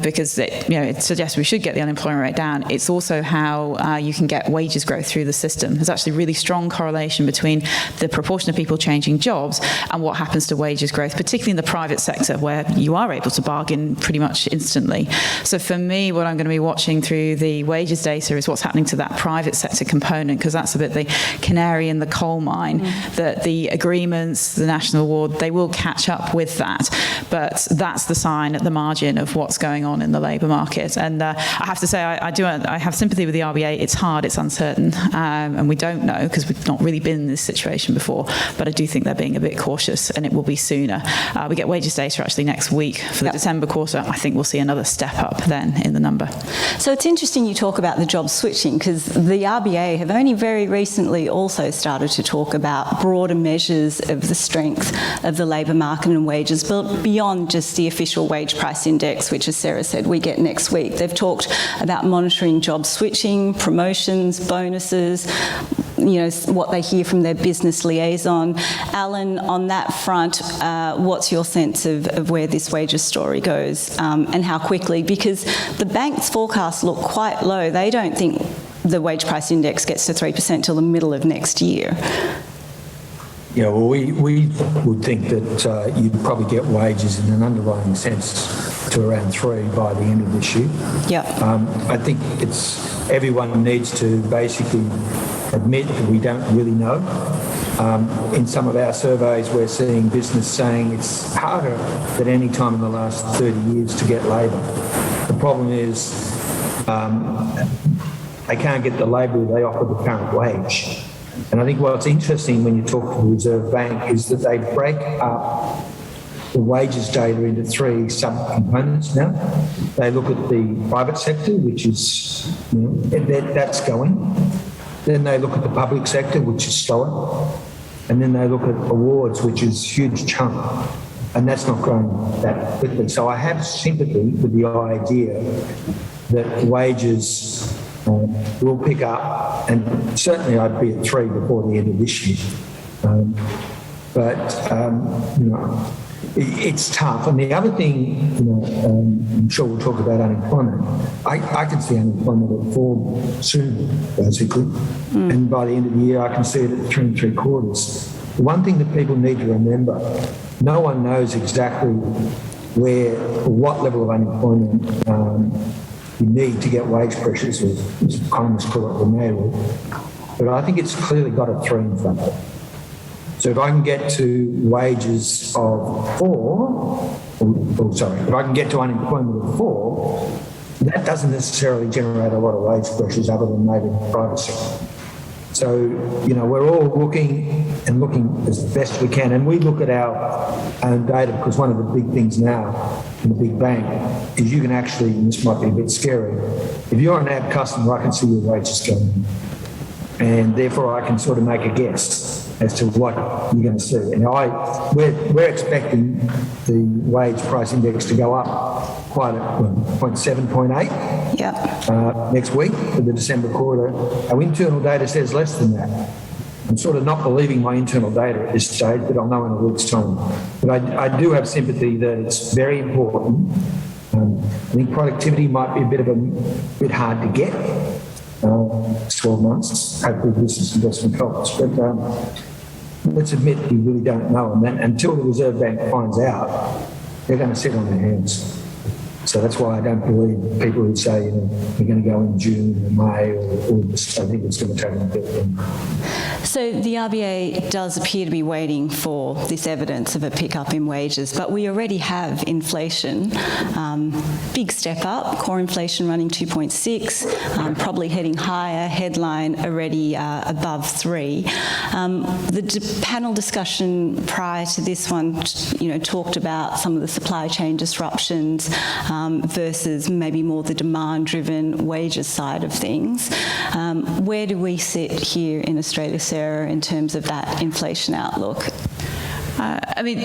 because it suggests we should get the unemployment rate down. It's also how you can get wages growth through the system. There's actually really strong correlation between the proportion of people changing jobs and what happens to wages growth, particularly in the private sector, where you are able to bargain pretty much instantly. So for me, what I'm going to be watching through the wages data is what's happening to that private sector component, because that's a bit the canary in the coal mine, that the agreements, the national award, they will catch up with that. But that's the sign at the margin of what's going on in the labour market. And I have to say, I have sympathy with the RBA. It's hard, it's uncertain, and we don't know because we've not really been in this situation before. But I do think they're being a bit cautious, and it will be sooner. We get wages data actually next week for the December quarter. I think we'll see another step up then in the number. So it's interesting you talk about the job switching, because the RBA have only very recently also started to talk about broader measures of the strength of the labour market and wages, but beyond just the official wage price index, which, as Sarah said, we get next week. They've talked about monitoring job switching, promotions, bonuses, what they hear from their business liaison. Alan, on that front, what's your sense of where this wages story goes and how quickly? Because the bank's forecasts look quite low. They don't think the wage price index gets to 3% till the middle of next year. Yeah, well, we would think that you'd probably get wages in an underlying sense to around 3 by the end of this year. Yeah. I think everyone needs to basically admit that we don't really know. In some of our surveys, we're seeing business saying it's harder than any time in the last 30 years to get labour. The problem is they can't get the labour they offer the current wage. And I think what's interesting when you talk to the Reserve Bank is that they break up the wages data into three sub-components now. They look at the private sector, which is, that's going. Then they look at the public sector, which is slower. And then they look at awards, which is a huge chunk. And that's not growing that quickly. So I have sympathy with the idea that wages will pick up, and certainly I'd be at 3 before the end of this year. It's tough. And the other thing, I'm sure we'll talk about unemployment. I can see unemployment at 4 soon, basically. And by the end of the year, I can see it at 3 3/4. The one thing that people need to remember, no one knows exactly what level of unemployment you need to get wage pressures, or as economists call it, remedial. But I think it's clearly got a 3 in front of it. So if I can get to wages of 4, if I can get to unemployment of 4, that doesn't necessarily generate a lot of wage pressures other than maybe the private sector. So, we're all looking as best we can. And we look at our own data, because one of the big things now in the big bank is you can actually, and this might be a bit scary, if you're an app customer, I can see your wages going. And therefore I can sort of make a guess as to what you're going to see. And we're expecting the wage price index to go up quite at 0.7, 0.8 next week for the December quarter. Our internal data says less than that. I'm sort of not believing my internal data at this stage, but I'll know in a week's time. But I do have sympathy that it's very important. I think productivity might be a bit hard to get. 12 months, hopefully business investment helps. But let's admit we really don't know. And until the Reserve Bank finds out, they're going to sit on their hands. So that's why I don't believe people who say, we're going to go in June or May or August. I think it's going to take a bit longer. So the RBA does appear to be waiting for this evidence of a pickup in wages, but we already have inflation. Big step up, core inflation running 2.6, probably heading higher, headline already above 3. The panel discussion prior to this one, talked about some of the supply chain disruptions versus maybe more the demand-driven wages side of things. Where do we sit here in Australia, Sarah, in terms of that inflation outlook?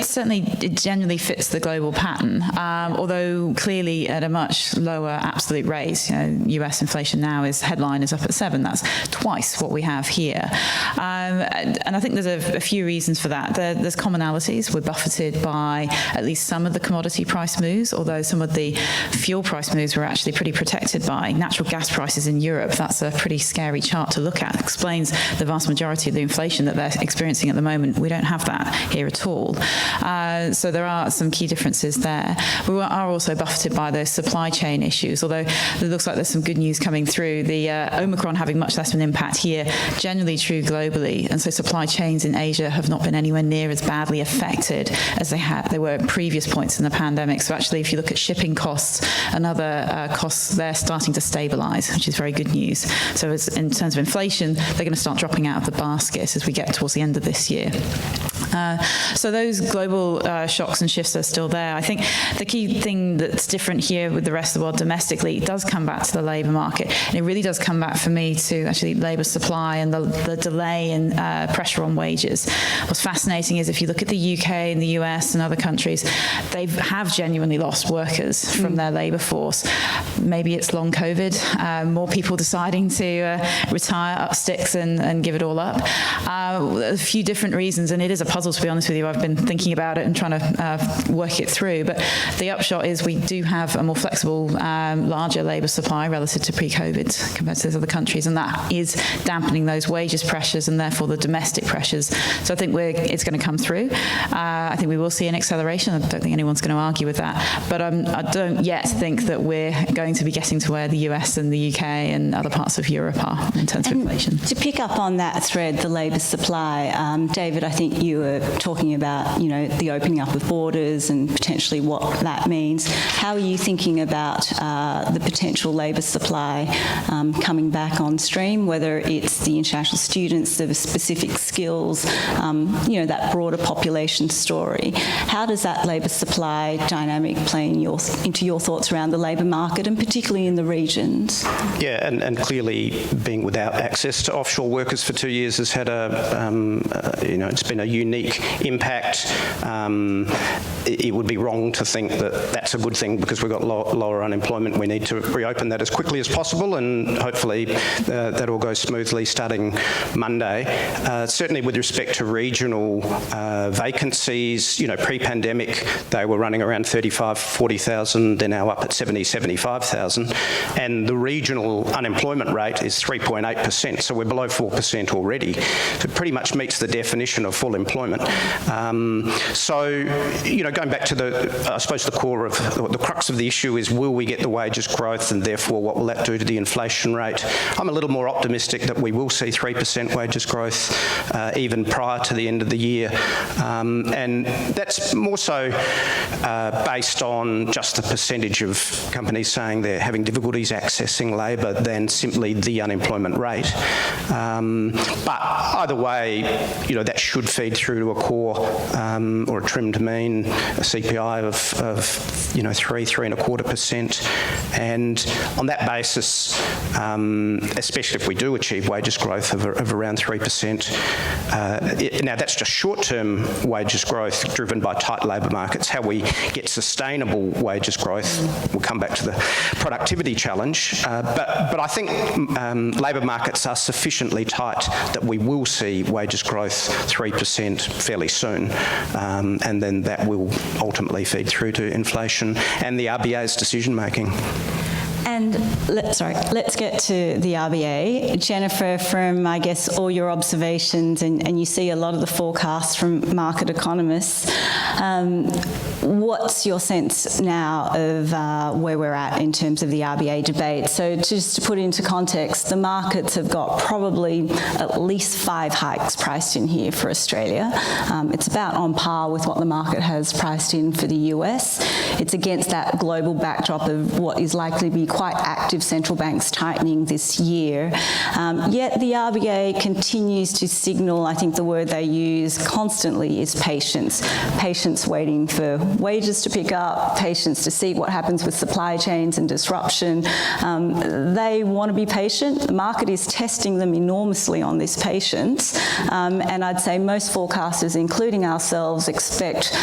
Certainly it generally fits the global pattern, although clearly at a much lower absolute rate. US inflation now headline is up at 7. That's twice what we have here. And I think there's a few reasons for that. There's commonalities. We're buffeted by at least some of the commodity price moves, although some of the fuel price moves were actually pretty protected by natural gas prices in Europe. That's a pretty scary chart to look at. It explains the vast majority of the inflation that they're experiencing at the moment. We don't have that here at all. So there are some key differences there. We are also buffeted by those supply chain issues, although it looks like there's some good news coming through. The Omicron having much less of an impact here, generally true globally, and so supply chains in Asia have not been anywhere near as badly affected as they were at previous points in the pandemic. So actually, if you look at shipping costs and other costs, they're starting to stabilise, which is very good news. So in terms of inflation, they're going to start dropping out of the basket as we get towards the end of this year. So those global shocks and shifts are still there. I think the key thing that's different here with the rest of the world domestically does come back to the labour market. And it really does come back for me to actually labour supply and the delay in pressure on wages. What's fascinating is if you look at the UK and the US and other countries, they have genuinely lost workers from their labour force. Maybe it's long COVID, more people deciding to retire, up sticks and give it all up. A few different reasons, and it is a puzzle, to be honest with with you, I've been thinking about it and trying to work it through. But the upshot is we do have a more flexible, larger labour supply relative to pre-COVID compared to those other countries, and that is dampening those wages pressures and therefore the domestic pressures. So I think it's going to come through. I think we will see an acceleration. I don't think anyone's going to argue with that. But I don't yet think that we're going to be getting to where the US and the UK and other parts of Europe are in terms of inflation. To pick up on that thread, the labour supply, David, I think you were talking about, the opening up of borders and potentially what that means. How are you thinking about the potential labour supply coming back on stream, whether it's the international students, the specific skills, that broader population story? How does that labour supply dynamic play into your thoughts around the labour market, and particularly in the regions? Yeah, and clearly being without access to offshore workers for 2 years has had it's been a unique impact. It would be wrong to think that that's a good thing because we've got lower unemployment. We need to reopen that as quickly as possible, and hopefully that will go smoothly starting Monday. Certainly with respect to regional vacancies, pre-pandemic they were running around 35, 40,000, they're now up at 70, 75,000, and the regional unemployment rate is 3.8%, so we're below 4% already. So it pretty much meets the definition of full employment. Going back to the core of the crux of the issue is, will we get the wages growth, and therefore what will that do to the inflation rate? I'm a little more optimistic that we will see 3% wages growth even prior to the end of the year, and that's more so based on just the percentage of companies saying they're having difficulties accessing labour than simply the unemployment rate. But either way, that should feed through to a core or a trimmed mean, a CPI of 3.25%, and on that basis, especially if we do achieve wages growth of around 3%, now that's just short-term wages growth driven by tight labour markets. How we get sustainable wages growth, we'll come back to the productivity challenge, but I think labour markets are sufficiently tight that we will see wages growth 3% fairly soon, and then that will ultimately feed through to inflation and the RBA's decision making. And let's get to the RBA. Jennifer, from, I guess, all your observations, and you see a lot of the forecasts from market economists, what's your sense now of where we're at in terms of the RBA debate? So just to put into context, the markets have got probably at least 5 hikes priced in here for Australia. It's about on par with what the market has priced in for the US. It's against that global backdrop of what is likely to be quite active central banks tightening this year. Yet the RBA continues to signal, I think the word they use constantly is patience. Patience waiting for wages to pick up, patience to see what happens with supply chains and disruption. They want to be patient. The market is testing them enormously on this patience. And I'd say most forecasters, including ourselves, expect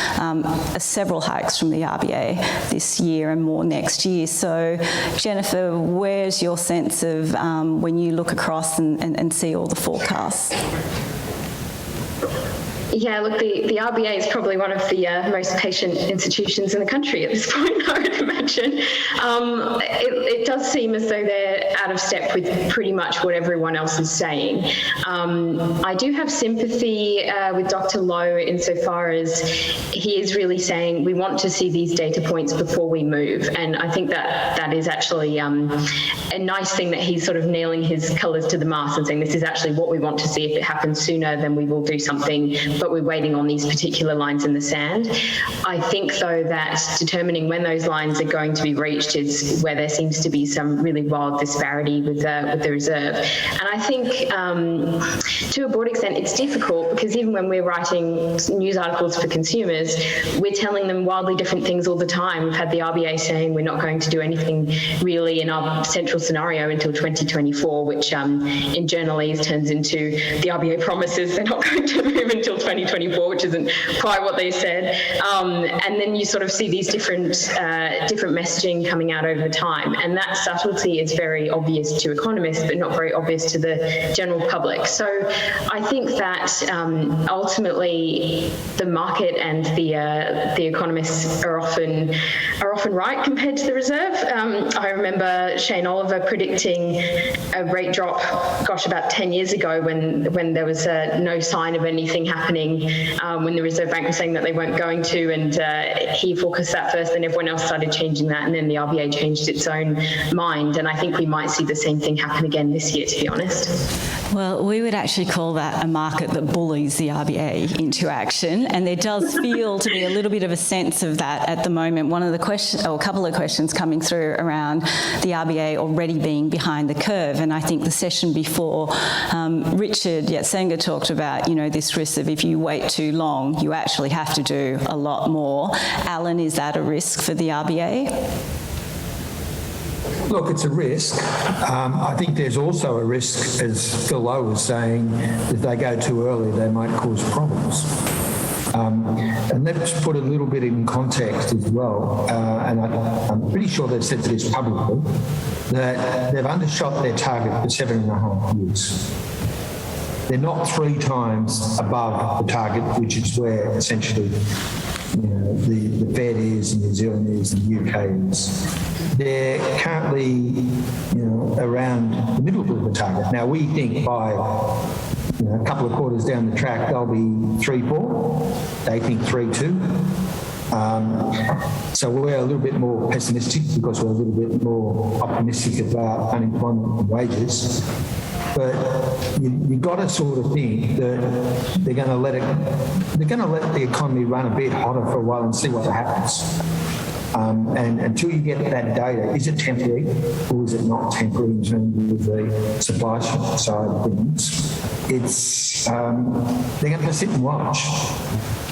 several hikes from the RBA this year and more next year. So Jennifer, where's your sense of when you look across and see all the forecasts? Yeah, look, the RBA is probably one of the most patient institutions in the country at this point, I would imagine. It does seem as though they're out of step with pretty much what everyone else is saying. I do have sympathy with Dr. Lowe insofar as he is really saying we want to see these data points before we move. And I think that is actually a nice thing that he's sort of nailing his colours to the mast and saying this is actually what we want to see. If it happens sooner, then we will do something, but we're waiting on these particular lines in the sand. I think, though, that determining when those lines are going to be reached is where there seems to be some really wild disparity with the reserve. And I think, to a broad extent, it's difficult because even when we're writing news articles for consumers, we're telling them wildly different things all the time. We've had the RBA saying we're not going to do anything really in our central scenario until 2024, which in journalese turns into the RBA promises they're not going to move until 2024. 2024, which isn't quite what they said. And then you sort of see these different messaging coming out over time. And that subtlety is very obvious to economists, but not very obvious to the general public. So I think that ultimately the market and the economists are often right compared to the Reserve. I remember Shane Oliver predicting a rate drop, about 10 years ago when there was no sign of anything happening, when the Reserve Bank was saying that they weren't going to, and he forecast that first, then everyone else started changing that, and then the RBA changed its own mind. And I think we might see the same thing happen again this year, to be honest. Well, we would actually call that a market that bullies the RBA into action, and there does feel to be a little bit of a sense of that at the moment. One of the questions, or a couple of questions coming through around the RBA already being behind the curve, and I think the session before, Richard Yatsenga talked about, this risk of if you wait too long, you actually have to do a lot more. Alan, is that a risk for the RBA? Look, it's a risk. I think there's also a risk, as Phil Lowe was saying, if they go too early, they might cause problems. And let's put a little bit in context as well, and I'm pretty sure they've said this publicly, that they've undershot their target for 7.5 years. They're not 3 times above the target, which is where essentially the Fed is, and New Zealand is, and the UK is. They're currently around the middle of the target. Now, we think by a couple of quarters down the track, they'll be 3.4. They think 3.2. So we're a little bit more pessimistic because we're a little bit more optimistic about unemployment and wages. But you've got to sort of think that they're going to let the economy run a bit hotter for a while and see what happens. And until you get that data, is it temporary or is it not temporary in terms of the supply side of things? They're going to sit and watch.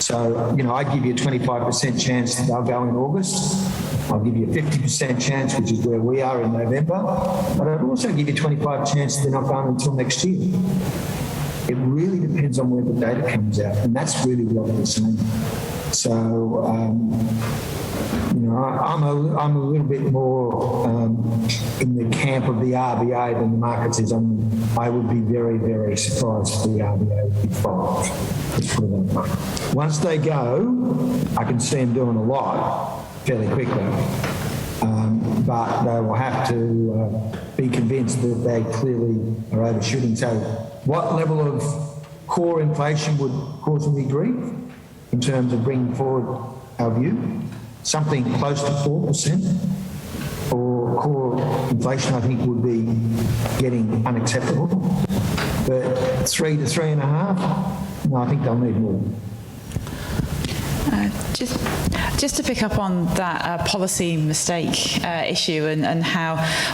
So, I give you a 25% chance that they'll go in August. I'll give you a 50% chance, which is where we are in November. But I'd also give you a 25% chance they're not going until next year. It really depends on where the data comes out, and that's really what we're saying. So, I'm a little bit more in the camp of the RBA than the markets is. I would be very, very surprised if the RBA would be 5. Let's put it that way. Once they go, I can see them doing a lot fairly quickly, but they will have to be convinced that they clearly are overshooting. So what level of core inflation would cause me grief in terms of bringing forward our view? Something close to 4%, or core inflation, I think, would be getting unacceptable. But 3 to 3.5, no, I think they'll need more. Just to pick up on that policy mistake issue and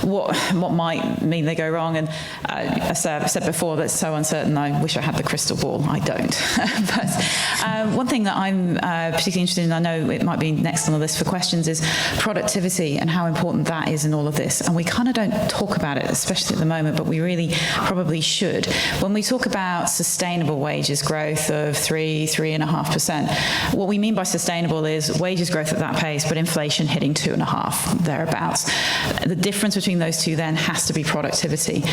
what might mean they go wrong, and as I've said before, that's so uncertain. I wish I had the crystal ball. I don't. But one thing that I'm particularly interested in, I know it might be next on the list for questions, is productivity and how important that is in all of this. And we kind of don't talk about it, especially at the moment, but we really probably should. When we talk about sustainable wages growth of 3.5%, what we mean by sustainable is wages growth at that pace, but inflation hitting 2.5, thereabouts. The difference between those two then has to be productivity.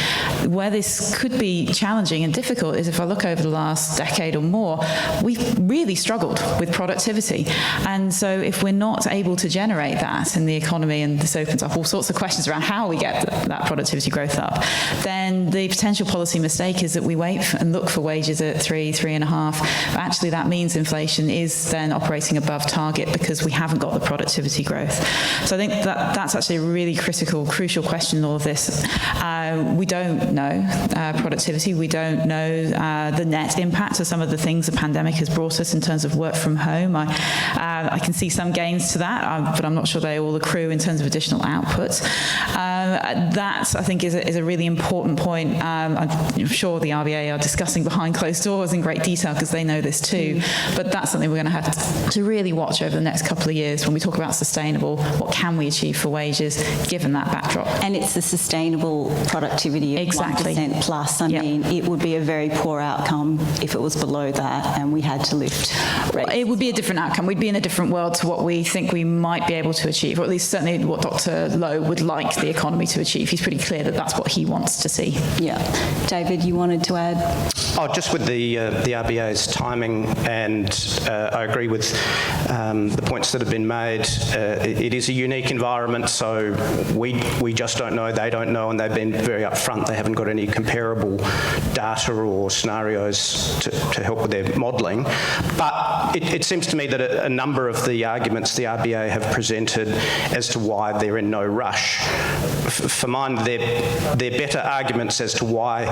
Where this could be challenging and difficult is if I look over the last decade or more, we've really struggled with productivity. And so if we're not able to generate that in the economy, and this opens up all sorts of questions around how we get that productivity growth up, then the potential policy mistake is that we wait and look for wages at 3.5. But actually that means inflation is then operating above target because we haven't got the productivity growth. So I think that's actually a really crucial question in all of this. We don't know productivity. We don't know the net impact of some of the things the pandemic has brought us in terms of work from home. I can see some gains to that, but I'm not sure they all accrue in terms of additional output. That, I think, is a really important point. I'm sure the RBA are discussing behind closed doors in great detail because they know this too, but that's something we're going to have to really really watch over the next couple of years when we talk about sustainable, what can we achieve for wages given that backdrop. And it's the sustainable productivity of Exactly. 1% plus. I Yep. mean, it would be a very poor outcome if it was below that and we had to lift rates. It would be a different outcome. We'd be in a different world to what we think we might be able to achieve, or at least certainly what Dr. Lowe would like the economy to achieve. He's pretty clear that that's what he wants to see. Yeah. David, you wanted to add? Oh, just with the RBA's timing, and I agree with the points that have been made. It is a unique environment, so we just don't know, they don't know, and they've been very upfront. They haven't got any comparable data or scenarios to help with their modelling. But it seems to me that a number of the arguments the RBA have presented as to why they're in no rush, for mine, they're better arguments as to why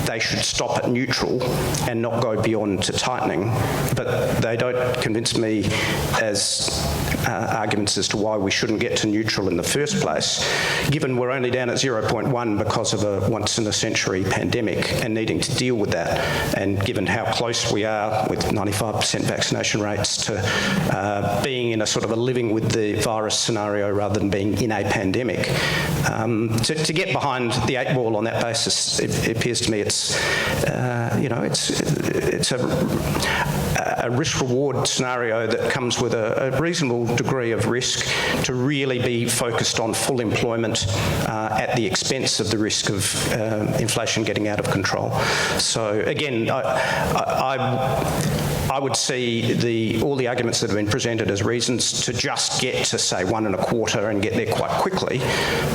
they should stop at neutral and not go beyond to tightening. But they don't convince me as arguments as to why we shouldn't get to neutral in the first place, given we're only down at 0.1 because of a once-in-a-century pandemic and needing to deal with that, and given how close we are with 95% vaccination rates to being in a sort of a living with the virus scenario rather than being in a pandemic. To get behind the 8 ball on that basis, it appears to me it's a risk-reward scenario that comes with a reasonable degree of risk to really be focused on full employment at the expense of the risk of inflation getting out of control. So again, I would see all the arguments that have been presented as reasons to just get to, say, 1 1/4 and get there quite quickly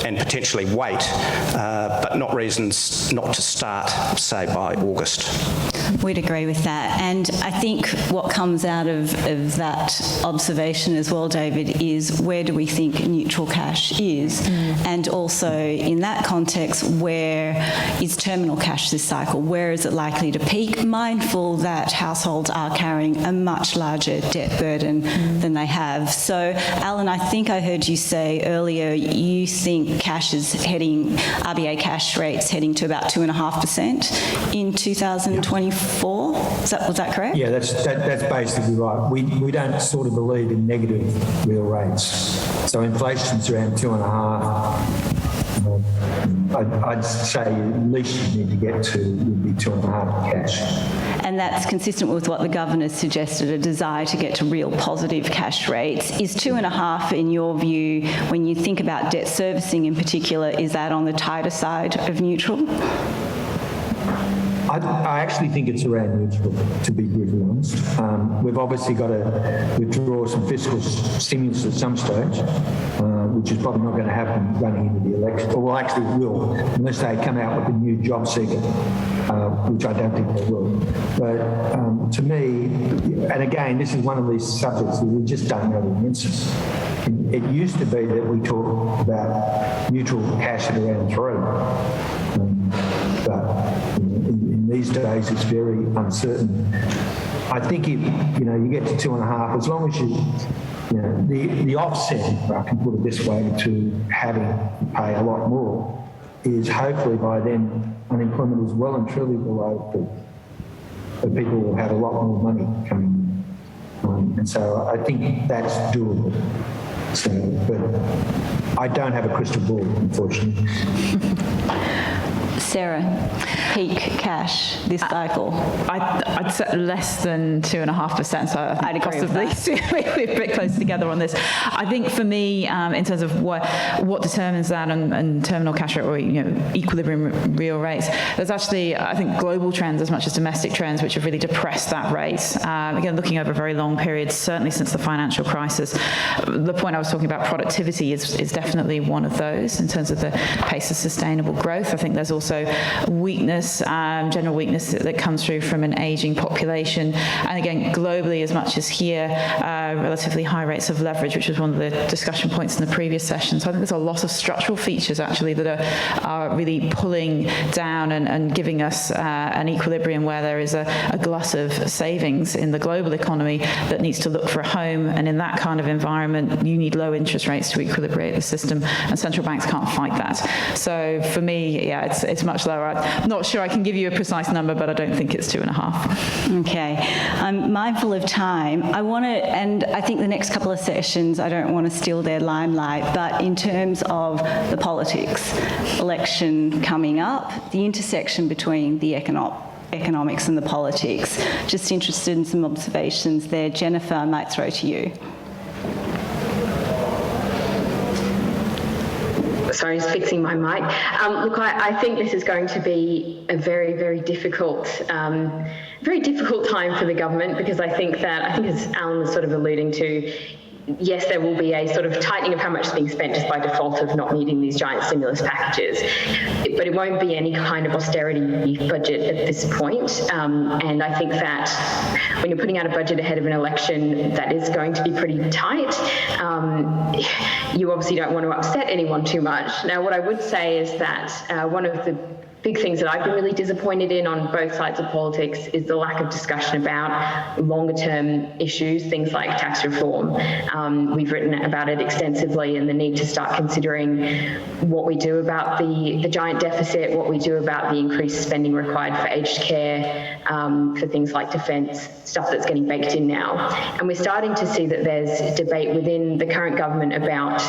and potentially wait, but not reasons not to start, say, by August. We'd agree with that. And I think what comes out of that observation as well, David, is where do we think neutral cash is? And also in that context, where is terminal cash this cycle? Where is it likely to peak? Mindful that households are carrying a much larger debt burden than they have. So, Alan, I think I heard you say earlier you think cash is heading, RBA cash rates heading to about 2.5% in 2024. Was that correct? Yeah, that's basically right. We don't sort of believe in negative real rates. So inflation's around 2.5. I'd say at least you need to get to would be 2.5 cash. And that's consistent with what the governor suggested, a desire to get to real positive cash rates. Is 2.5, in your view, when you think about debt servicing in particular, is that on the tighter side of neutral? I actually think it's around neutral, to be brutally honest. We've obviously got to withdraw some fiscal stimulus at some stage, which is probably not going to happen running into the election. Or well, actually it will, unless they come out with a new job seeker, which I don't think they will. But to me, and again, this is one of these subjects that we just don't know the answers. It used to be that we talked about neutral cash at around 3. But in these days, it's very uncertain. I think if you get to 2.5, as long as the offset, if I can put it this way, to having to pay a lot more, is hopefully by then unemployment is well and truly below peak. The people will have a lot more money coming in, and so I think that's doable. So, but I don't have a crystal ball, unfortunately. Sarah, peak cash this cycle? I'd say less than 2.5%, so I'd agree possibly with that. we're a bit close together on this. I think for me, in terms of what determines that and terminal cash rate or equilibrium real rates, there's actually, I think, global trends as much as domestic trends which have really depressed that rate. Again, looking over very long periods, certainly since the financial crisis. The point I was talking about, productivity, is definitely one of those in terms of the pace of sustainable growth. I think there's also weakness, general weakness that comes through from an ageing population. And again, globally, as much as here, relatively high rates of leverage, which was one of the discussion points in the previous session. So I think there's a lot of structural features, actually, that are really pulling down and giving us an equilibrium where there is a glut of savings in the global economy that needs to look for a home. And in that kind of environment, you need low interest rates to equilibrate the system, and central banks can't fight that. So for me, yeah, it's much much lower. I'm not sure I can give you a precise number, but I don't think it's 2.5. Okay. I'm mindful of time. I want to, and I think the next couple of sessions, I don't want to steal their limelight, but in terms of the politics, election coming up, the intersection between the economics and the politics, just interested in some observations there. Jennifer, I might throw to you. Sorry, just fixing my mic. Look, I think this is going to be a very, very difficult time for the government, because I think as Alan was sort of alluding to, yes, there will be a sort of tightening of how much is being spent just by default of not needing these giant stimulus packages, but it won't be any kind of austerity budget at this point. And I think that when you're putting out a budget ahead of an election that is going to be pretty tight, you obviously don't want to upset anyone too much. Now, what I would say is that one of the big things that I've been really disappointed in on both sides of politics is the lack of discussion about longer term issues, things like tax reform. We've written about it extensively, and the need to start considering what we do about the giant deficit, what we do about the increased spending required for aged care, for things like defence, stuff that's getting baked in now. And we're starting to see that there's debate within the current government about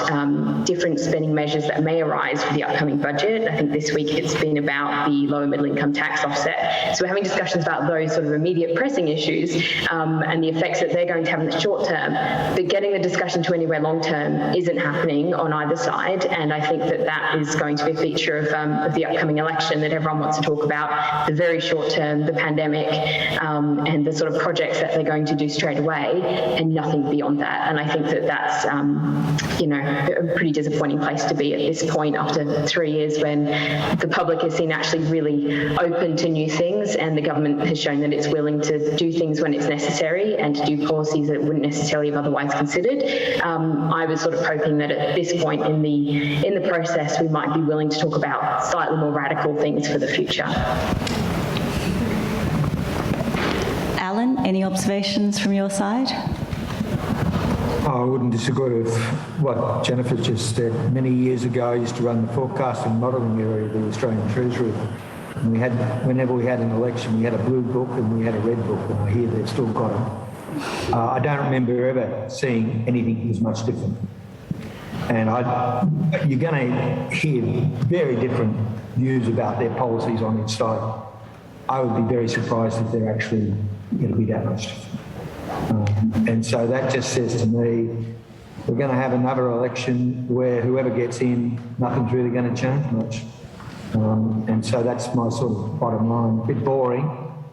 different spending measures that may arise for the upcoming budget. I think this week it's been about the lower middle income tax offset. So we're having discussions about those sort of immediate pressing issues and the effects that they're going to have in the short term. But getting the discussion to anywhere long term isn't happening on either side. And I think that that is going to be a feature of the upcoming election, that everyone wants to talk about the very short term, the pandemic, and the sort of projects that they're going to do straight away, and nothing beyond that. And I think that that's, a pretty disappointing place to be at this point after 3 years, when the public has seen actually really open to new things, and the government has shown that it's willing to do things when it's necessary and to do policies that it wouldn't necessarily have otherwise considered. I was sort of hoping that at this point in the process we might be willing to talk about slightly more radical things for the future. Alan, any observations from your side? I wouldn't disagree with what Jennifer just said. Many years ago, I used to run the forecasting and modelling area of the Australian Treasury. And whenever we had an election, we had a blue book and we had a red book, and I hear they've still got them. I don't remember ever seeing anything that was much different. And you're going to hear very different views about their policies on each side. I would be very surprised if they're actually going to be that much different. And so that just says to me, we're going to have another election where whoever gets in, nothing's really going to change much. And so that's my sort of bottom line. A bit boring,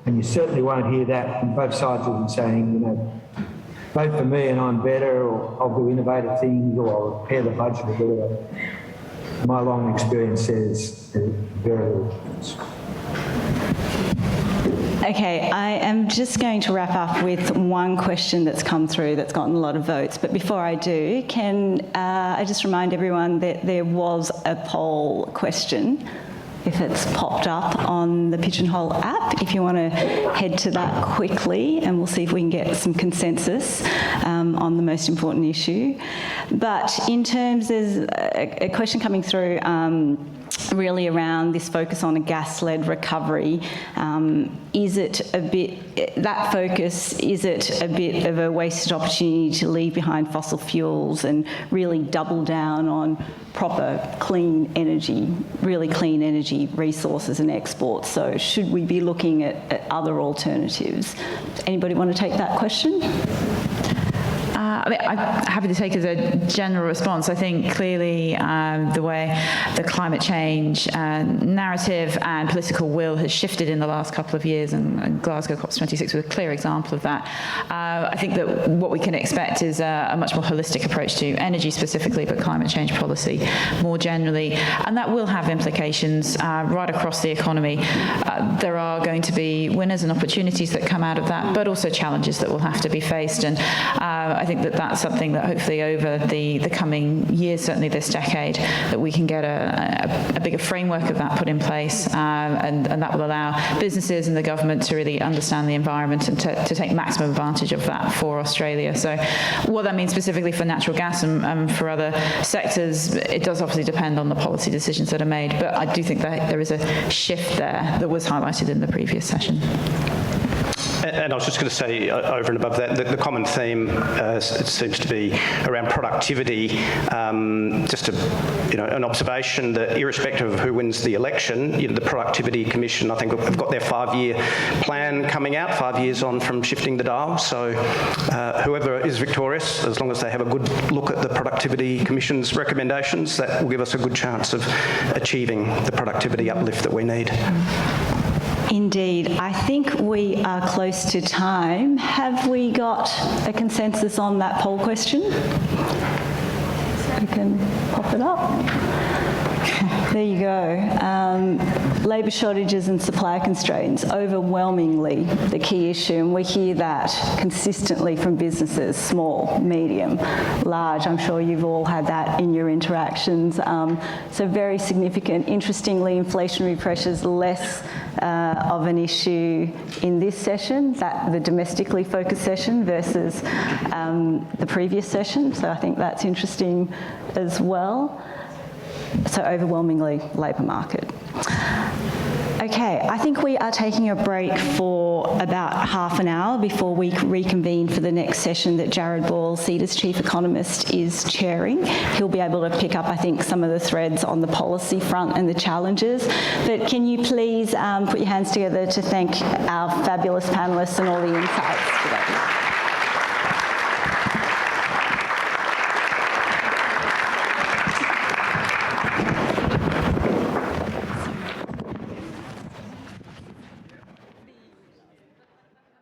and you certainly won't hear that from both sides of them saying, vote for me and I'm better, or I'll do innovative things, or I'll repair the budget, or whatever. My long experience says very little difference. Okay, I am just going to wrap up with one question that's come through that's gotten a lot of votes. But before I do, can I just remind everyone that there was a poll question, if it's popped up on the Pigeonhole app, if you want to head to that quickly, and we'll see if we can get some consensus on the most important issue. But in terms, there's a question coming through really around this focus on a gas-led recovery. Is it a bit, that focus, is it a bit of a wasted opportunity to leave behind fossil fuels and really double down on proper clean energy, really clean energy resources and exports? So should we be looking at other alternatives? Anybody want to take that question? I'm happy to take as a general response. I think clearly the way the climate change narrative and political will has shifted in the last couple of years, and Glasgow COP26 was a clear example of that. I think that what we can expect is a much more holistic approach to energy specifically, but climate change policy more generally, and that will have implications right across the economy. There are going to be winners and opportunities that come out of that, but also challenges that will have to be faced, and I think that that's something that hopefully over the coming years, certainly this decade, that we can get a bigger framework of that put in place, and that will allow businesses and the government to really understand the environment and to take maximum advantage of that for Australia. So what that means specifically for natural gas and for other sectors, it does obviously depend on the policy decisions that are made, but I do think that there is a shift there that was highlighted in the previous session. And I was just going to say, over and above that, the common theme it seems to be around productivity. Just an observation that irrespective of who wins the election, the Productivity Commission, I think, have got their 5-year plan coming out, 5 years on from shifting the dial. So whoever is victorious, as long as they have a good look at the Productivity Commission's recommendations, that will give us a good chance of achieving the productivity uplift that we need. Indeed. I think we are close to time. Have we got a consensus on that poll question? We can pop it up. There you go. Labour shortages and supply constraints, overwhelmingly the key issue, and we hear that consistently from businesses, small, medium, large. I'm sure you've all had that in your interactions. So very significant. Interestingly, inflationary pressures less of an issue in this session, the domestically focused session versus the previous session. So I think that's interesting as well. So overwhelmingly labour market. Okay, I think we are taking a break for about half an hour before we reconvene for the next session that Jared Ball, CEDA's Chief Economist, is chairing. He'll be able to pick up, I think, some of the threads on the policy front and the challenges. But can you please put your hands together to thank our fabulous panellists and all the insights today.